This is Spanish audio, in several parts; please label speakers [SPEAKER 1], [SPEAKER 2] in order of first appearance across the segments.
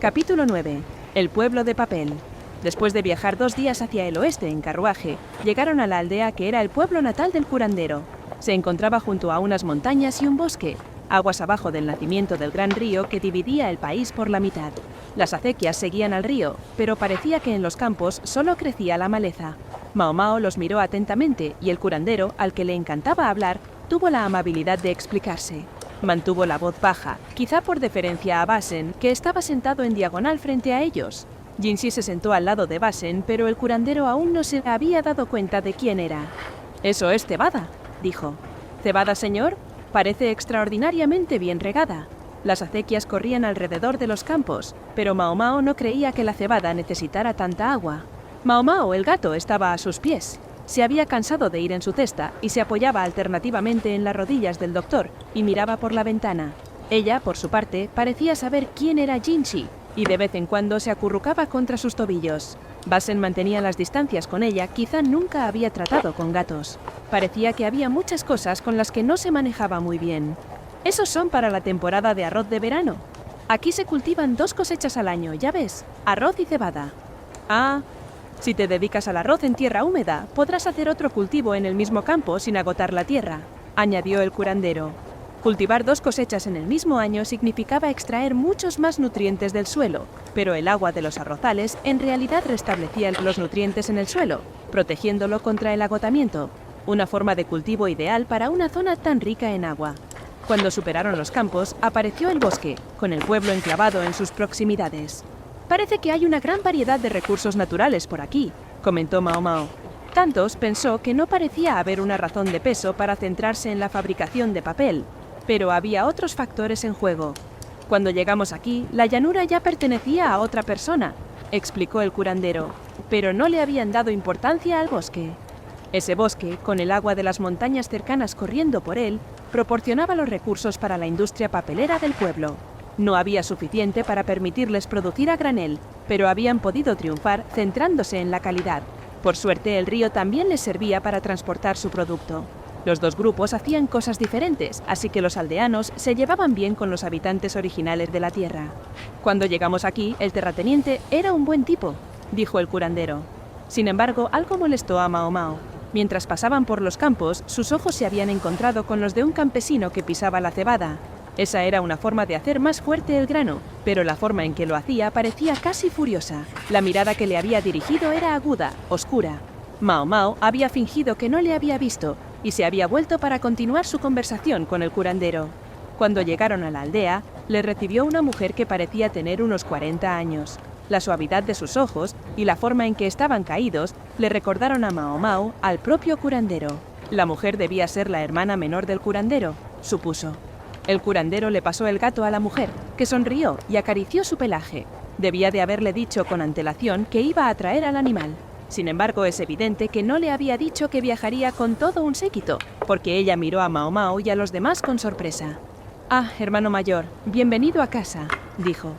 [SPEAKER 1] Capítulo 9. El pueblo de papel. Después de viajar 2 días hacia el oeste en carruaje, llegaron a la aldea que era el pueblo natal del curandero. Se encontraba junto a unas montañas y un bosque, aguas abajo del nacimiento del gran río que dividía el país por la mitad. Las acequias seguían al río, pero parecía que en los campos solo crecía la maleza. Mao Mao los miró atentamente y el curandero, al que le encantaba hablar, tuvo la amabilidad de explicarse. Mantuvo la voz baja, quizá por deferencia a Basen, que estaba sentado en diagonal frente a ellos. Jinxi se sentó al lado de Basen, pero el curandero aún no se había dado cuenta de quién era. «Eso es cebada», dijo. «¿Cebada, señor? Parece extraordinariamente bien regada». Las acequias corrían alrededor de los campos, pero Mao Mao no creía que la cebada necesitara tanta agua. Mao Mao, el gato, estaba a sus pies. Se había cansado de ir en su cesta y se apoyaba alternativamente en las rodillas del doctor y miraba por la ventana. Ella, por su parte, parecía saber quién era Jinxi y de vez en cuando se acurrucaba contra sus tobillos. Basen mantenía las distancias con ella, quizá nunca había tratado con gatos. Parecía que había muchas cosas con las que no se manejaba muy bien. Esos son para la temporada de arroz de verano. Aquí se cultivan 2 cosechas al año, ya ves, arroz y cebada. Ah, si te dedicas al arroz en tierra húmeda, podrás hacer otro cultivo en el mismo campo sin agotar la tierra, añadió el curandero. Cultivar 2 cosechas en el mismo año significaba extraer muchos más nutrientes del suelo, pero el agua de los arrozales en realidad restablecía los nutrientes en el suelo, protegiéndolo contra el agotamiento, una forma de cultivo ideal para una zona tan rica en agua. Cuando superaron los campos, apareció el bosque, con el pueblo enclavado en sus proximidades. «Parece que hay una gran variedad de recursos naturales por aquí», comentó Mao Mao. Tantos pensó que no parecía haber una razón de peso para centrarse en la fabricación de papel, pero había otros factores en juego. «Cuando llegamos aquí, la llanura ya pertenecía a otra persona», explicó el curandero, pero no le habían dado importancia al bosque. Ese bosque, con el agua de las montañas cercanas corriendo por él, proporcionaba los recursos para la industria papelera del pueblo. No había suficiente para permitirles producir a granel, pero habían podido triunfar centrándose en la calidad. Por suerte, el río también les servía para transportar su producto. Los 2 grupos hacían cosas diferentes, así que los aldeanos se llevaban bien con los habitantes originales de la tierra. «Cuando llegamos aquí, el terrateniente era un buen tipo», dijo el curandero. Sin embargo, algo molestó a Mao Mao. Mientras pasaban por los campos, sus ojos se habían encontrado con los de un campesino que pisaba la cebada. Esa era una forma de hacer más fuerte el grano, pero la forma en que lo hacía parecía casi furiosa. La mirada que le había dirigido era aguda, oscura. Mao Mao había fingido que no le había visto y se había vuelto para continuar su conversación con el curandero. Cuando llegaron a la aldea, le recibió una mujer que parecía tener unos 40 años. La suavidad de sus ojos y la forma en que estaban caídos le recordaron a Mao Mao al propio curandero. La mujer debía ser la hermana menor del curandero, supuso. El curandero le pasó el gato a la mujer, que sonrió y acarició su pelaje. Debía de haberle dicho con antelación que iba a traer al animal. Sin embargo, es evidente que no le había dicho que viajaría con todo un séquito, porque ella miró a Mao Mao y a los demás con sorpresa. «Ah, hermano mayor, bienvenido a casa», dijo.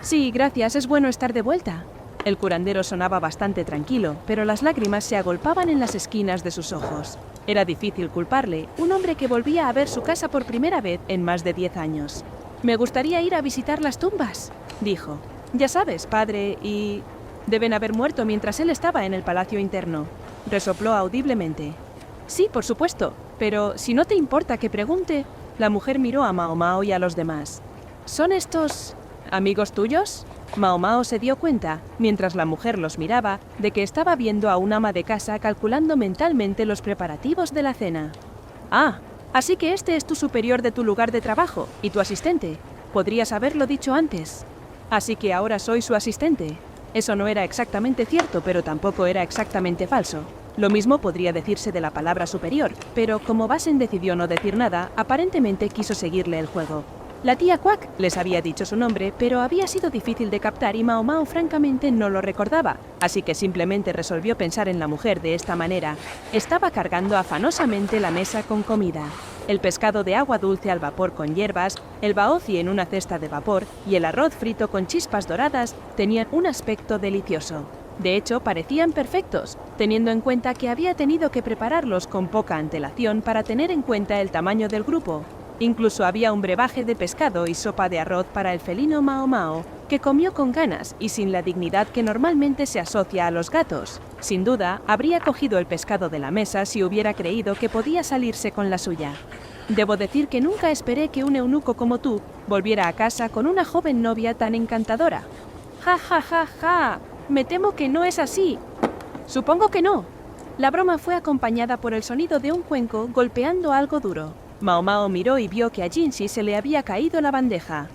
[SPEAKER 1] «Sí, gracias, es bueno estar de vuelta». El curandero sonaba bastante tranquilo, pero las lágrimas se agolpaban en las esquinas de sus ojos. Era difícil culparle, un hombre que volvía a ver su casa por primera vez en más de 10 años. «Me gustaría ir a visitar las tumbas», dijo. «Ya sabes, padre y... deben haber muerto mientras él estaba en el palacio interno», resopló audiblemente. «Sí, por supuesto, pero si no te importa que pregunte...» La mujer miró a Mao Mao y a los demás. «¿Son estos... amigos tuyos?» Mao Mao se dio cuenta, mientras la mujer los miraba, de que estaba viendo a un ama de casa calculando mentalmente los preparativos de la cena. «Ah, así que este es tu superior de tu lugar de trabajo, y tu asistente. Podrías haberlo dicho antes. Así que ahora soy su asistente». Eso no era exactamente cierto, pero tampoco era exactamente falso. Lo mismo podría decirse de la palabra superior, pero como Basen decidió no decir nada, aparentemente quiso seguirle el juego. La tía Quack les había dicho su nombre, pero había sido difícil de captar y Mao Mao francamente no lo recordaba, así que simplemente resolvió pensar en la mujer de esta manera. Estaba cargando afanosamente la mesa con comida. El pescado de agua dulce al vapor con hierbas, el baozi en una cesta de vapor y el arroz frito con chispas doradas tenían un aspecto delicioso. De hecho, parecían perfectos, teniendo en cuenta que había tenido que prepararlos con poca antelación para tener en cuenta el tamaño del grupo. Incluso había un brebaje de pescado y sopa de arroz para el felino Mao Mao, que comió con ganas y sin la dignidad que normalmente se asocia a los gatos. Sin duda, habría cogido el pescado de la mesa si hubiera creído que podía salirse con la suya. Debo decir que nunca esperé que un eunuco como tú volviera a casa con una joven novia tan encantadora. ¡Ja, ja, ja, ja! Me temo que no es así. Supongo que no. La broma fue acompañada por el sonido de un cuenco golpeando algo duro. Mao Mao miró y vio que a Jinxi se le había caído la bandeja.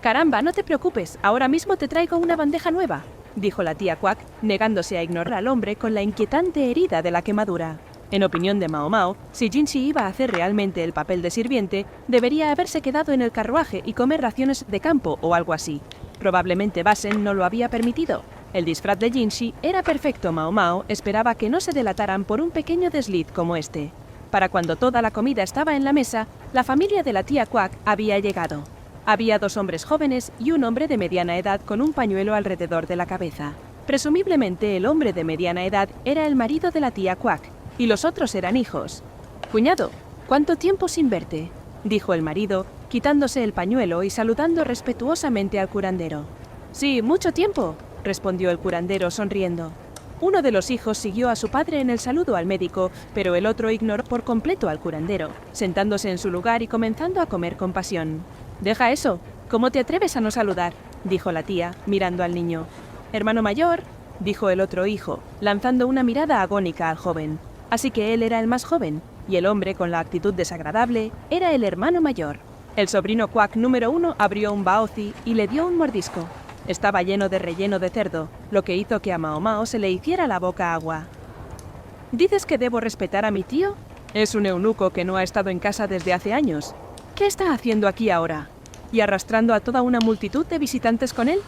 [SPEAKER 1] «Caramba, no te preocupes, ahora mismo te traigo una bandeja nueva», dijo la tía Quack, negándose a ignorar al hombre con la inquietante herida de la quemadura. En opinión de Mao Mao, si Jinxi iba a hacer realmente el papel de sirviente, debería haberse quedado en el carruaje y comer raciones de campo o algo así. Probablemente Basen no lo había permitido. El disfraz de Jinxi era perfecto. Mao Mao esperaba que no se delataran por un pequeño desliz como este. Para cuando toda la comida estaba en la mesa, la familia de la tía Quack había llegado. Había 2 hombres jóvenes y un hombre de mediana edad con un pañuelo alrededor de la cabeza. Presumiblemente el hombre de mediana edad era el marido de la tía Quack, y los otros eran hijos. «Cuñado, ¿cuánto tiempo sin verte?», dijo el marido, quitándose el pañuelo y saludando respetuosamente al curandero. «Sí, mucho tiempo», respondió el curandero sonriendo. Uno de los hijos siguió a su padre en el saludo al médico, pero el otro ignoró por completo al curandero, sentándose en su lugar y comenzando a comer con pasión. «Deja eso. ¿Cómo te atreves a no saludar?», dijo la tía, mirando al niño. «Hermano mayor», dijo el otro hijo, lanzando una mirada agónica al joven. Así que él era el más joven, y el hombre con la actitud desagradable era el hermano mayor. El sobrino Quack número 1 abrió un baozi y le dio un mordisco. Estaba lleno de relleno de cerdo, lo que hizo que a Mao Mao se le hiciera la boca agua. «¿Dices que debo respetar a mi tío? Es un eunuco que no ha estado en casa desde hace años. ¿Qué está haciendo aquí ahora? ¿Y arrastrando a toda una multitud de visitantes con él?».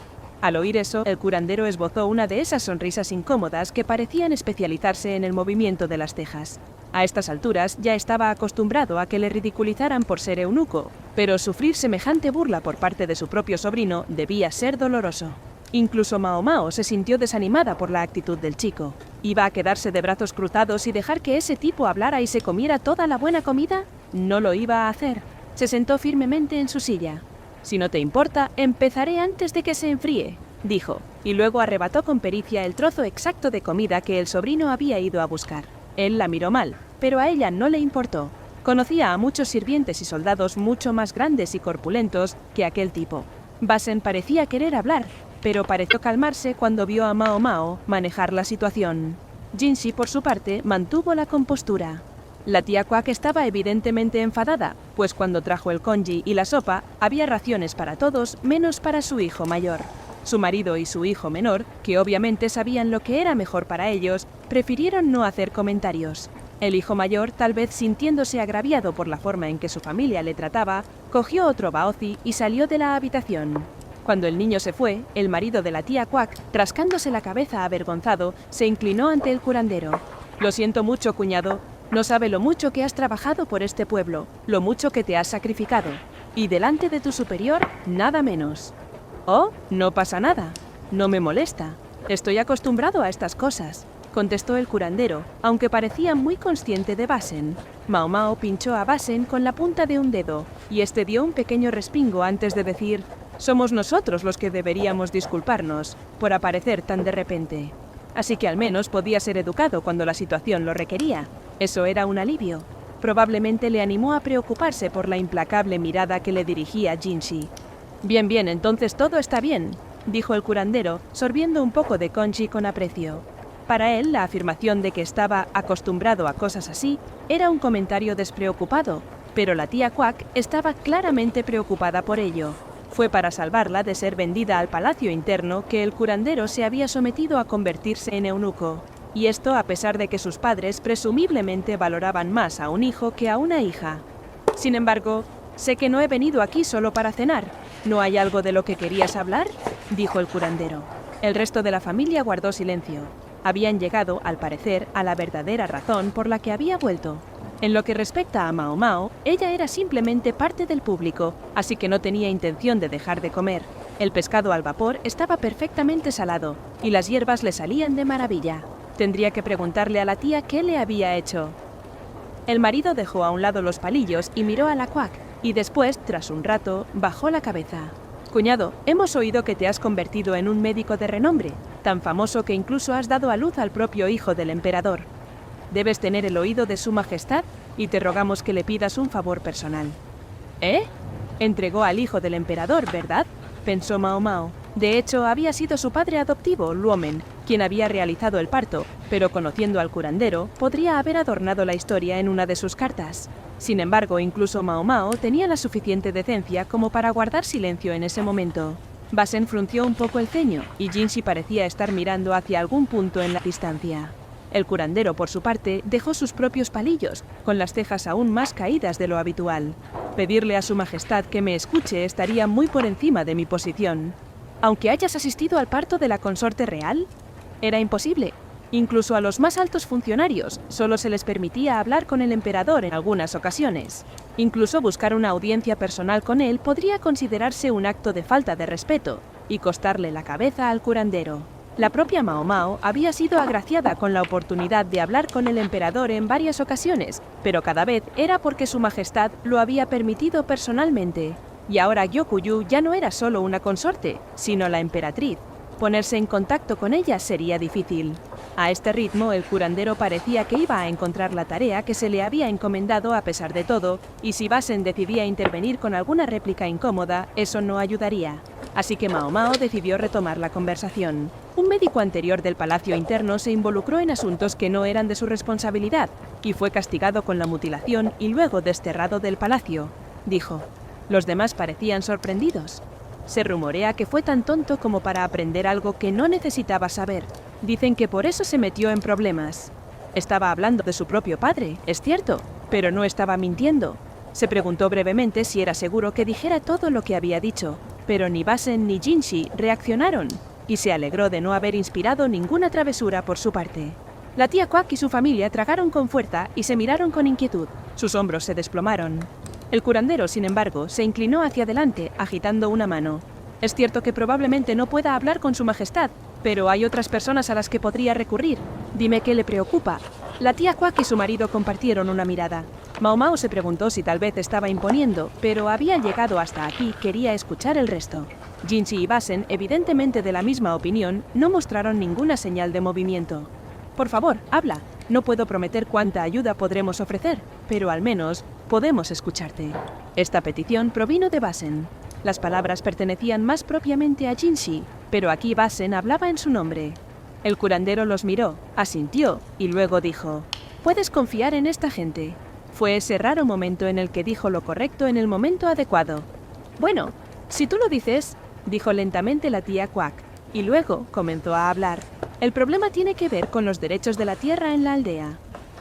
[SPEAKER 1] Al oír eso, el curandero esbozó una de esas sonrisas incómodas que parecían especializarse en el movimiento de las cejas. A estas alturas ya estaba acostumbrado a que le ridiculizaran por ser eunuco, pero sufrir semejante burla por parte de su propio sobrino debía ser doloroso. Incluso Mao Mao se sintió desanimada por la actitud del chico. ¿Iba a quedarse de brazos cruzados y dejar que ese tipo hablara y se comiera toda la buena comida? No lo iba a hacer. Se sentó firmemente en su silla. «Si no te importa, empezaré antes de que se enfríe», dijo, y luego arrebató con pericia el trozo exacto de comida que el sobrino había ido a buscar. Él la miró mal, pero a ella no le importó. Conocía a muchos sirvientes y soldados mucho más grandes y corpulentos que aquel tipo. Basen parecía querer hablar, pero pareció calmarse cuando vio a Mao Mao manejar la situación. Jinxi, por su parte, mantuvo la compostura. La tía Quack estaba evidentemente enfadada, pues cuando trajo el congee y la sopa, había raciones para todos menos para su hijo mayor. Su marido y su hijo menor, que obviamente sabían lo que era mejor para ellos, prefirieron no hacer comentarios. El hijo mayor, tal vez sintiéndose agraviado por la forma en que su familia le trataba, cogió otro baozi y salió de la habitación. Cuando el niño se fue, el marido de la tía Quack, rascándose la cabeza avergonzado, se inclinó ante el curandero. «Lo siento mucho, cuñado. No sabe lo mucho que has trabajado por este pueblo, lo mucho que te has sacrificado. Y delante de tu superior, nada menos». «Oh, no pasa nada. No me molesta. Estoy acostumbrado a estas cosas», contestó el curandero, aunque parecía muy consciente de Basen. Mao Mao pinchó a Basen con la punta de un dedo, y este dio un pequeño respingo antes de decir: «Somos nosotros los que deberíamos disculparnos por aparecer tan de repente». Así que al menos podía ser educado cuando la situación lo requería. Eso era un alivio. Probablemente le animó a preocuparse por la implacable mirada que le dirigía Jinxi. «Bien, bien, entonces todo está bien», dijo el curandero, sorbiendo un poco de congee con aprecio. Para él, la afirmación de que estaba acostumbrado a cosas así era un comentario despreocupado, pero la tía Quack estaba claramente preocupada por ello. Fue para salvarla de ser vendida al palacio interno que el curandero se había sometido a convertirse en eunuco. Y esto a pesar de que sus padres presumiblemente valoraban más a un hijo que a una hija. «Sin embargo, sé que no he venido aquí solo para cenar. ¿No hay algo de lo que querías hablar?», dijo el curandero. El resto de la familia guardó silencio. Habían llegado, al parecer, a la verdadera razón por la que había vuelto. En lo que respecta a Mao Mao, ella era simplemente parte del público, así que no tenía intención de dejar de comer. El pescado al vapor estaba perfectamente salado, y las hierbas le salían de maravilla. Tendría que preguntarle a la tía qué le había hecho. El marido dejó a un lado los palillos y miró a la Quack. y después, tras un rato, bajó la cabeza. Cuñado, hemos oído que te has convertido en un médico de renombre, tan famoso que incluso has dado a luz al propio hijo del emperador. Debes tener el oído de su majestad y te rogamos que le pidas un favor personal. ¿Eh? Entregó al hijo del emperador, ¿verdad? Pensó Mao Mao. De hecho, había sido su padre adoptivo, Luomen, quien había realizado el parto, pero conociendo al curandero, podría haber adornado la historia en una de sus cartas. Sin embargo, incluso Mao Mao tenía la suficiente decencia como para guardar silencio en ese momento. Basen frunció un poco el ceño, y Jinshi parecía estar mirando hacia algún punto en la distancia. El curandero, por su parte, dejó sus propios palillos, con las cejas aún más caídas de lo habitual. Pedirle a su majestad que me escuche estaría muy por encima de mi posición. Aunque hayas asistido al parto de la consorte real, era imposible. Incluso a los más altos funcionarios solo se les permitía hablar con el emperador en algunas ocasiones. Incluso buscar una audiencia personal con él podría considerarse un acto de falta de respeto y costarle la cabeza al curandero. La propia Mao Mao había sido agraciada con la oportunidad de hablar con el emperador en varias ocasiones, pero cada vez era porque su majestad lo había permitido personalmente. Y ahora Gyokuyu ya no era solo una consorte, sino la emperatriz. Ponerse en contacto con ella sería difícil. A este ritmo, el curandero parecía que iba a encontrar la tarea que se le había encomendado a pesar de todo, y si Basen decidía intervenir con alguna réplica incómoda, eso no ayudaría. Así que Mao Mao decidió retomar la conversación. Un médico anterior del palacio interno se involucró en asuntos que no eran de su responsabilidad, y fue castigado con la mutilación y luego desterrado del palacio, dijo. Los demás parecían sorprendidos. Se rumorea que fue tan tonto como para aprender algo que no necesitaba saber. Dicen que por eso se metió en problemas. Estaba hablando de su propio padre, es cierto, pero no estaba mintiendo. Se preguntó brevemente si era seguro que dijera todo lo que había dicho, pero ni Basen ni Jinshi reaccionaron, y se alegró de no haber inspirado ninguna travesura por su parte. La tía Quack y su familia tragaron con fuerza y se miraron con inquietud. Sus hombros se desplomaron. El curandero, sin embargo, se inclinó hacia adelante, agitando una mano. Es cierto que probablemente no pueda hablar con su majestad, pero hay otras personas a las que podría recurrir. Dime qué le preocupa. La tía Quack y su marido compartieron una mirada. Mao Mao se preguntó si tal vez estaba imponiendo, pero había llegado hasta aquí, quería escuchar el resto. Jinshi y Basen, evidentemente de la misma opinión, no mostraron ninguna señal de movimiento. Por favor, habla. No puedo prometer cuánta ayuda podremos ofrecer, pero al menos podemos escucharte. Esta petición provino de Basen. Las palabras pertenecían más propiamente a Jinshi, pero aquí Basen hablaba en su nombre. El curandero los miró, asintió y luego dijo: «Puedes confiar en esta gente». Fue ese raro momento en el que dijo lo correcto en el momento adecuado. «Bueno, si tú lo dices», dijo lentamente la tía Quack, y luego comenzó a hablar. «El problema tiene que ver con los derechos de la tierra en la aldea.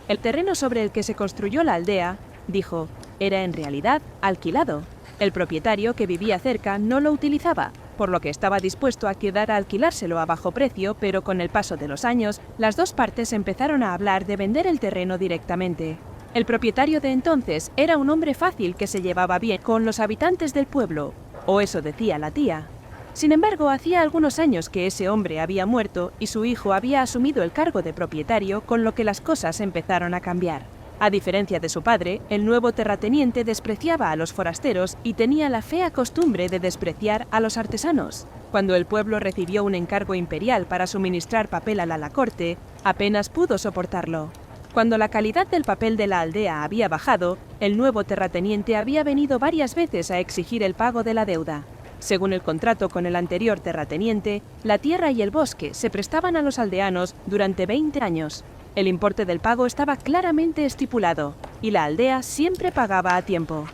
[SPEAKER 1] El terreno sobre el que se construyó la aldea», dijo, «era en realidad alquilado. El propietario que vivía cerca no lo utilizaba, por lo que estaba dispuesto a quedar a alquilárselo a bajo precio, pero con el paso de los años, las dos partes empezaron a hablar de vender el terreno directamente. El propietario de entonces era un hombre fácil que se llevaba bien con los habitantes del pueblo, o eso decía la tía. Sin embargo, hacía algunos años que ese hombre había muerto y su hijo había asumido el cargo de propietario, con lo que las cosas empezaron a cambiar. A diferencia de su padre, el nuevo terrateniente despreciaba a los forasteros y tenía la fea costumbre de despreciar a los artesanos. Cuando el pueblo recibió un encargo imperial para suministrar papel a la corte, apenas pudo soportarlo. Cuando la calidad del papel de la aldea había bajado, el nuevo terrateniente había venido varias veces a exigir el pago de la deuda. Según el contrato con el anterior terrateniente, la tierra y el bosque se prestaban a los aldeanos durante 20 años. El importe del pago estaba claramente estipulado, y la aldea siempre pagaba a tiempo.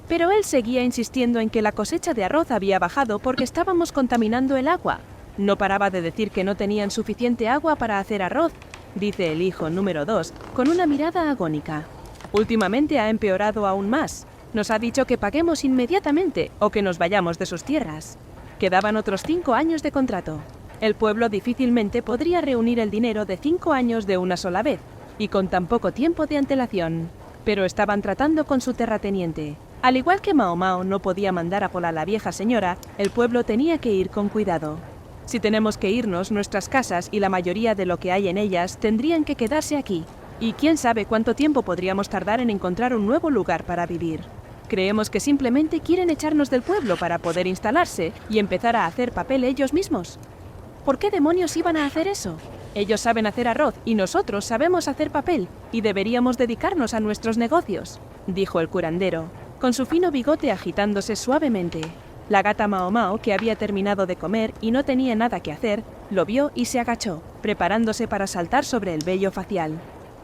[SPEAKER 1] Pero él seguía insistiendo en que la cosecha de arroz había bajado porque estábamos contaminando el agua. No paraba de decir que no tenían suficiente agua para hacer arroz, dice el hijo número 2, con una mirada agónica. Últimamente ha empeorado aún más. Nos ha dicho que paguemos inmediatamente o que nos vayamos de sus tierras. Quedaban otros 5 años de contrato. El pueblo difícilmente podría reunir el dinero de 5 años de una sola vez, y con tan poco tiempo de antelación. Pero estaban tratando con su terrateniente. Al igual que Mao Mao no podía mandar a por a la vieja señora, el pueblo tenía que ir con cuidado. Si tenemos que irnos, nuestras casas y la mayoría de lo que hay en ellas tendrían que quedarse aquí. Y quién sabe cuánto tiempo podríamos tardar en encontrar un nuevo lugar para vivir. Creemos que simplemente quieren echarnos del pueblo para poder instalarse y empezar a hacer papel ellos mismos. ¿Por qué demonios iban a hacer eso? Ellos saben hacer arroz y nosotros sabemos hacer papel y deberíamos dedicarnos a nuestros negocios, dijo el curandero, con su fino bigote agitándose suavemente. La gata Mao Mao, que había terminado de comer y no tenía nada que hacer, lo vio y se agachó, preparándose para saltar sobre el vello facial.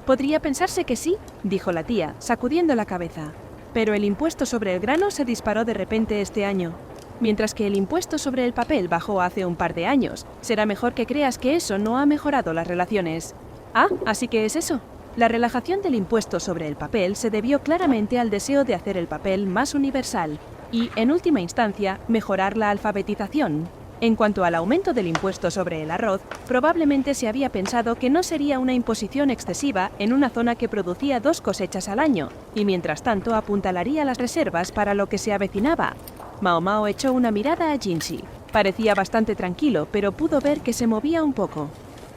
[SPEAKER 1] Podría pensarse que sí, dijo la tía, sacudiendo la cabeza. Pero el impuesto sobre el grano se disparó de repente este año, mientras que el impuesto sobre el papel bajó hace un par de años. Será mejor que creas que eso no ha mejorado las relaciones. Ah, así que es eso. La relajación del impuesto sobre el papel se debió claramente al deseo de hacer el papel más universal y, en última instancia, mejorar la alfabetización. En cuanto al aumento del impuesto sobre el arroz, probablemente se había pensado que no sería una imposición excesiva en una zona que producía 2 cosechas al año, y mientras tanto apuntalaría las reservas para lo que se avecinaba. Mao Mao echó una mirada a Jinxi. Parecía bastante tranquilo, pero pudo ver que se movía un poco.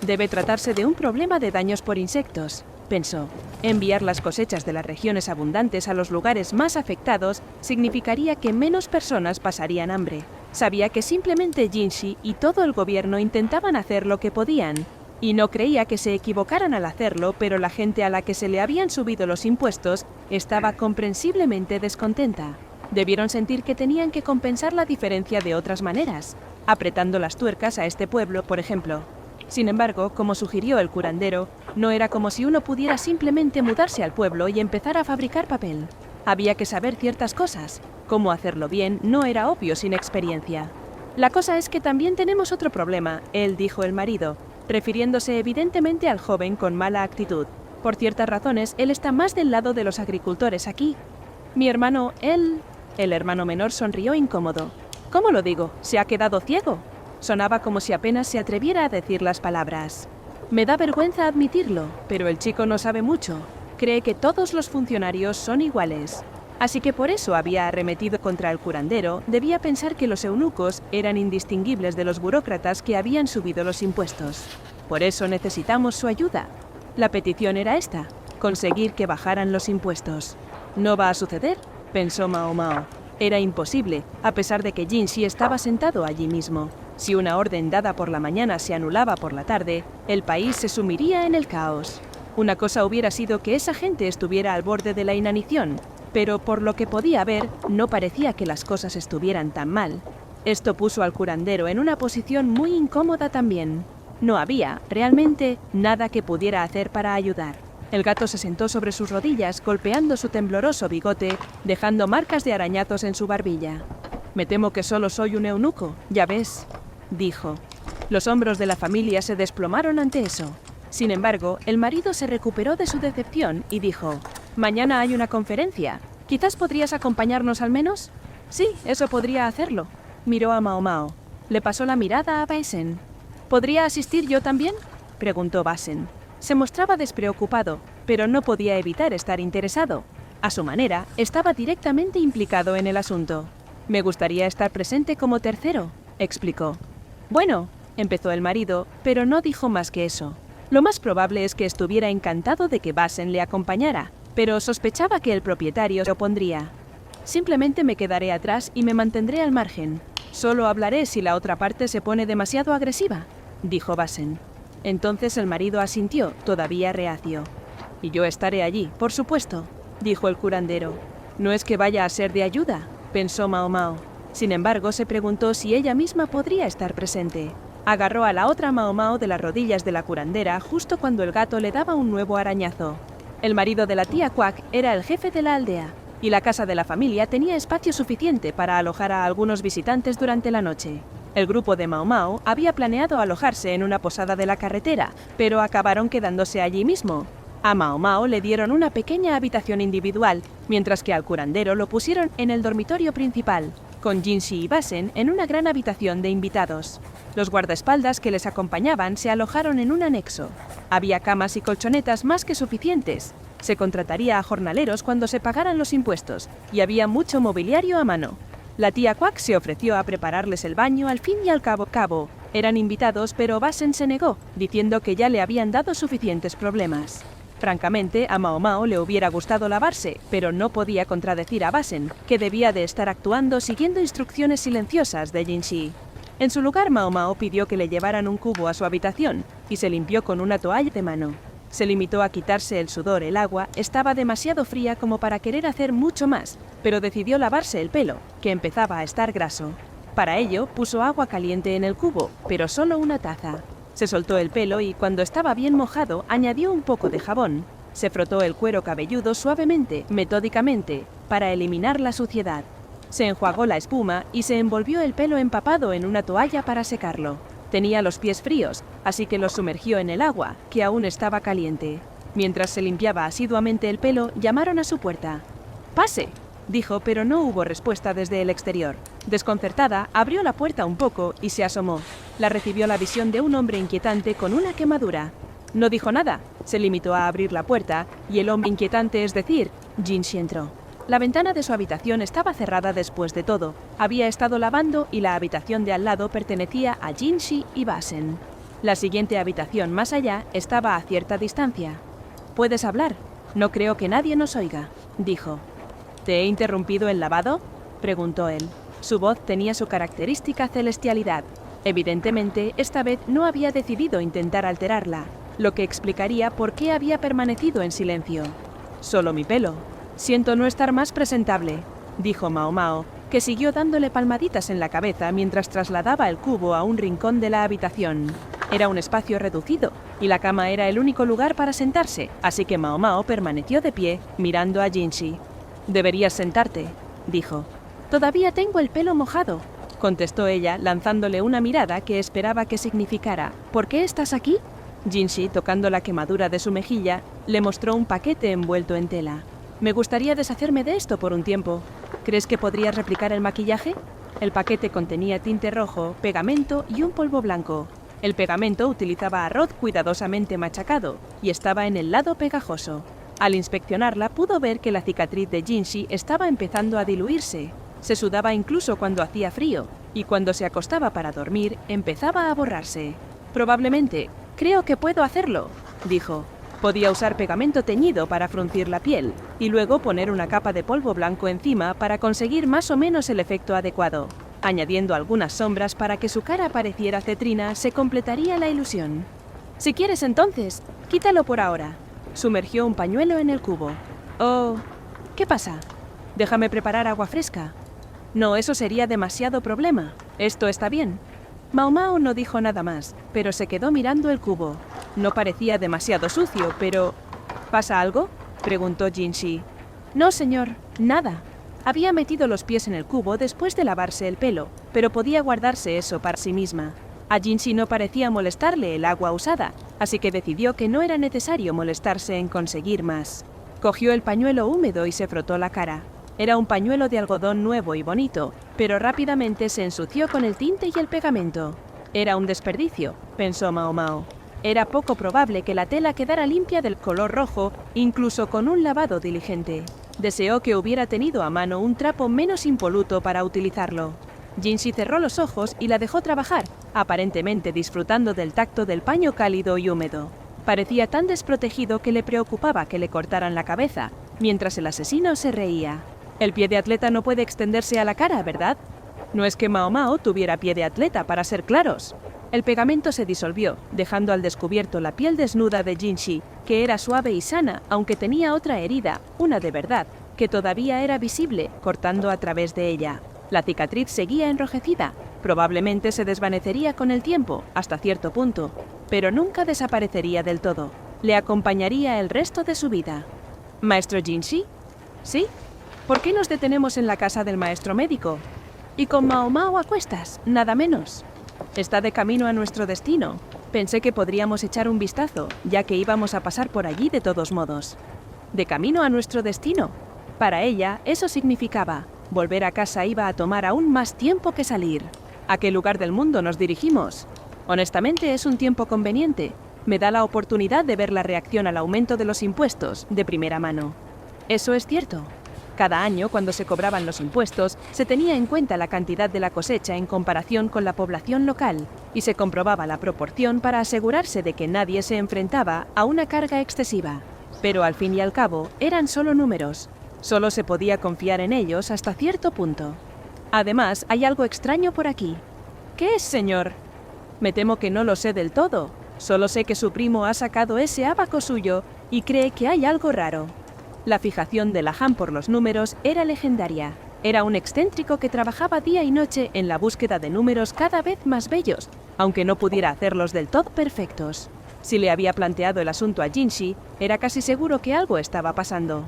[SPEAKER 1] Debe tratarse de un problema de daños por insectos, pensó. Enviar las cosechas de las regiones abundantes a los lugares más afectados significaría que menos personas pasarían hambre. Sabía que simplemente Jinxi y todo el gobierno intentaban hacer lo que podían, y no creía que se equivocaran al hacerlo, pero la gente a la que se le habían subido los impuestos estaba comprensiblemente descontenta. Debieron sentir que tenían que compensar la diferencia de otras maneras, apretando las tuercas a este pueblo, por ejemplo. Sin embargo, como sugirió el curandero, no era como si uno pudiera simplemente mudarse al pueblo y empezar a fabricar papel. Había que saber ciertas cosas. Cómo hacerlo bien no era obvio sin experiencia. La cosa es que también tenemos otro problema, él dijo el marido, refiriéndose evidentemente al joven con mala actitud. Por ciertas razones, él está más del lado de los agricultores aquí. Mi hermano, él... El hermano menor sonrió incómodo. ¿Cómo lo digo? ¿Se ha quedado ciego? Sonaba como si apenas se atreviera a decir las palabras. Me da vergüenza admitirlo, pero el chico no sabe mucho. Cree que todos los funcionarios son iguales. Así que por eso había arremetido contra el curandero. Debía pensar que los eunucos eran indistinguibles de los burócratas que habían subido los impuestos. Por eso necesitamos su ayuda. La petición era esta, conseguir que bajaran los impuestos. No va a suceder, pensó Mao Mao. Era imposible, a pesar de que Jinxi estaba sentado allí mismo. Si una orden dada por la mañana se anulaba por la tarde, el país se sumiría en el caos. Una cosa hubiera sido que esa gente estuviera al borde de la inanición, pero por lo que podía ver, no parecía que las cosas estuvieran tan mal. Esto puso al curandero en una posición muy incómoda también. No había, realmente, nada que pudiera hacer para ayudar. El gato se sentó sobre sus rodillas, golpeando su tembloroso bigote, dejando marcas de arañazos en su barbilla. Me temo que solo soy un eunuco, ya ves, dijo. Los hombros de la familia se desplomaron ante eso. Sin embargo, el marido se recuperó de su decepción y dijo, mañana hay una conferencia. ¿Quizás podrías acompañarnos al menos? Sí, eso podría hacerlo. Miró a Mao Mao. Le pasó la mirada a Basen. ¿Podría asistir yo también?, preguntó Basen. Se mostraba despreocupado, pero no podía evitar estar interesado. A su manera, estaba directamente implicado en el asunto. Me gustaría estar presente como tercero, explicó. Bueno, empezó el marido, pero no dijo más que eso. Lo más probable es que estuviera encantado de que Basen le acompañara, pero sospechaba que el propietario se opondría. Simplemente me quedaré atrás y me mantendré al margen. Solo hablaré si la otra parte se pone demasiado agresiva, dijo Basen. Entonces el marido asintió, todavía reacio. Y yo estaré allí, por supuesto, dijo el curandero. No es que vaya a ser de ayuda, pensó Mao Mao. Sin embargo, se preguntó si ella misma podría estar presente. Agarró a la otra Mao Mao de las rodillas de la curandera justo cuando el gato le daba un nuevo arañazo. El marido de la tía Quack era el jefe de la aldea, y la casa de la familia tenía espacio suficiente para alojar a algunos visitantes durante la noche. El grupo de Mao Mao había planeado alojarse en una posada de la carretera, pero acabaron quedándose allí mismo. A Mao Mao le dieron una pequeña habitación individual, mientras que al curandero lo pusieron en el dormitorio principal, con Jinxi y Basen en una gran habitación de invitados. Los guardaespaldas que les acompañaban se alojaron en un anexo. Había camas y colchonetas más que suficientes. Se contrataría a jornaleros cuando se pagaran los impuestos, y había mucho mobiliario a mano. La tía Quack se ofreció a prepararles el baño al fin y al cabo. Eran invitados, pero Basen se negó, diciendo que ya le habían dado suficientes problemas. Francamente, a Mao Mao le hubiera gustado lavarse, pero no podía contradecir a Basen, que debía de estar actuando siguiendo instrucciones silenciosas de Jinshi. En su lugar, Mao Mao pidió que le llevaran un cubo a su habitación y se limpió con una toalla de mano. Se limitó a quitarse el sudor, el agua estaba demasiado fría como para querer hacer mucho más, pero decidió lavarse el pelo, que empezaba a estar graso. Para ello, puso agua caliente en el cubo, pero solo una taza. Se soltó el pelo y cuando estaba bien mojado, añadió un poco de jabón. Se frotó el cuero cabelludo suavemente, metódicamente, para eliminar la suciedad. Se enjuagó la espuma y se envolvió el pelo empapado en una toalla para secarlo. Tenía los pies fríos, así que los sumergió en el agua, que aún estaba caliente. Mientras se limpiaba asiduamente el pelo, llamaron a su puerta. «¡Pase!», dijo, pero no hubo respuesta desde el exterior. Desconcertada, abrió la puerta un poco y se asomó. La recibió la visión de un hombre inquietante con una quemadura. No dijo nada, se limitó a abrir la puerta y el hombre inquietante, es decir, Jinshi, entró. La ventana de su habitación estaba cerrada después de todo. Había estado lavando y la habitación de al lado pertenecía a Jinshi y Basen. La siguiente habitación más allá estaba a cierta distancia. «Puedes hablar. No creo que nadie nos oiga», dijo. «¿Te he interrumpido el lavado?», preguntó él. Su voz tenía su característica celestialidad. Evidentemente, esta vez no había decidido intentar alterarla, lo que explicaría por qué había permanecido en silencio. «Solo mi pelo. Siento no estar más presentable», dijo Mao Mao, que siguió dándole palmaditas en la cabeza mientras trasladaba el cubo a un rincón de la habitación. Era un espacio reducido, y la cama era el único lugar para sentarse, así que Mao Mao permaneció de pie, mirando a Jinshi. «Deberías sentarte», dijo. «Todavía tengo el pelo mojado», contestó ella, lanzándole una mirada que esperaba que significara «¿Por qué estás aquí?». Jinshi, tocando la quemadura de su mejilla, le mostró un paquete envuelto en tela. «Me gustaría deshacerme de esto por un tiempo. ¿Crees que podrías replicar el maquillaje?». El paquete contenía tinte rojo, pegamento y un polvo blanco. El pegamento utilizaba arroz cuidadosamente machacado y estaba en el lado pegajoso. Al inspeccionarla pudo ver que la cicatriz de Jinshi estaba empezando a diluirse. Se sudaba incluso cuando hacía frío y cuando se acostaba para dormir empezaba a borrarse. «Probablemente. Creo que puedo hacerlo», dijo. Podía usar pegamento teñido para fruncir la piel y luego poner una capa de polvo blanco encima para conseguir más o menos el efecto adecuado. Añadiendo algunas sombras para que su cara pareciera cetrina, se completaría la ilusión. «Si quieres entonces, quítalo por ahora». Sumergió un pañuelo en el cubo. «Oh, ¿qué pasa? Déjame preparar agua fresca». «No, eso sería demasiado problema. Esto está bien». Mao Mao no dijo nada más, pero se quedó mirando el cubo. No parecía demasiado sucio, pero... «¿Pasa algo?», preguntó Jinshi. «No, señor, nada». Había metido los pies en el cubo después de lavarse el pelo, pero podía guardarse eso para sí misma. A Jinshi no parecía molestarle el agua usada, así que decidió que no era necesario molestarse en conseguir más. Cogió el pañuelo húmedo y se frotó la cara. Era un pañuelo de algodón nuevo y bonito, pero rápidamente se ensució con el tinte y el pegamento. Era un desperdicio, pensó Mao Mao. Era poco probable que la tela quedara limpia del color rojo, incluso con un lavado diligente. Deseó que hubiera tenido a mano un trapo menos impoluto para utilizarlo. Jinshi cerró los ojos y la dejó trabajar, aparentemente disfrutando del tacto del paño cálido y húmedo. Parecía tan desprotegido que le preocupaba que le cortaran la cabeza, mientras el asesino se reía. El pie de atleta no puede extenderse a la cara, ¿verdad? No es que Mao Mao tuviera pie de atleta, para ser claros. El pegamento se disolvió, dejando al descubierto la piel desnuda de Jinshi, que era suave y sana, aunque tenía otra herida, una de verdad, que todavía era visible, cortando a través de ella. La cicatriz seguía enrojecida, probablemente se desvanecería con el tiempo, hasta cierto punto, pero nunca desaparecería del todo. Le acompañaría el resto de su vida. ¿Maestro Jinshi? ¿Sí? ¿Por qué nos detenemos en la casa del maestro médico? Y con Mao Mao a cuestas, nada menos. Está de camino a nuestro destino. Pensé que podríamos echar un vistazo, ya que íbamos a pasar por allí de todos modos. ¿De camino a nuestro destino? Para ella, eso significaba, volver a casa iba a tomar aún más tiempo que salir. ¿A qué lugar del mundo nos dirigimos? Honestamente, es un tiempo conveniente. Me da la oportunidad de ver la reacción al aumento de los impuestos de primera mano. Eso es cierto. Cada año, cuando se cobraban los impuestos, se tenía en cuenta la cantidad de la cosecha en comparación con la población local y se comprobaba la proporción para asegurarse de que nadie se enfrentaba a una carga excesiva. Pero al fin y al cabo, eran solo números. Solo se podía confiar en ellos hasta cierto punto. Además, hay algo extraño por aquí. ¿Qué es, señor? Me temo que no lo sé del todo. Solo sé que su primo ha sacado ese ábaco suyo y cree que hay algo raro. La fijación de Lahan por los números era legendaria. Era un excéntrico que trabajaba día y noche en la búsqueda de números cada vez más bellos, aunque no pudiera hacerlos del todo perfectos. Si le había planteado el asunto a Jinshi, era casi seguro que algo estaba pasando.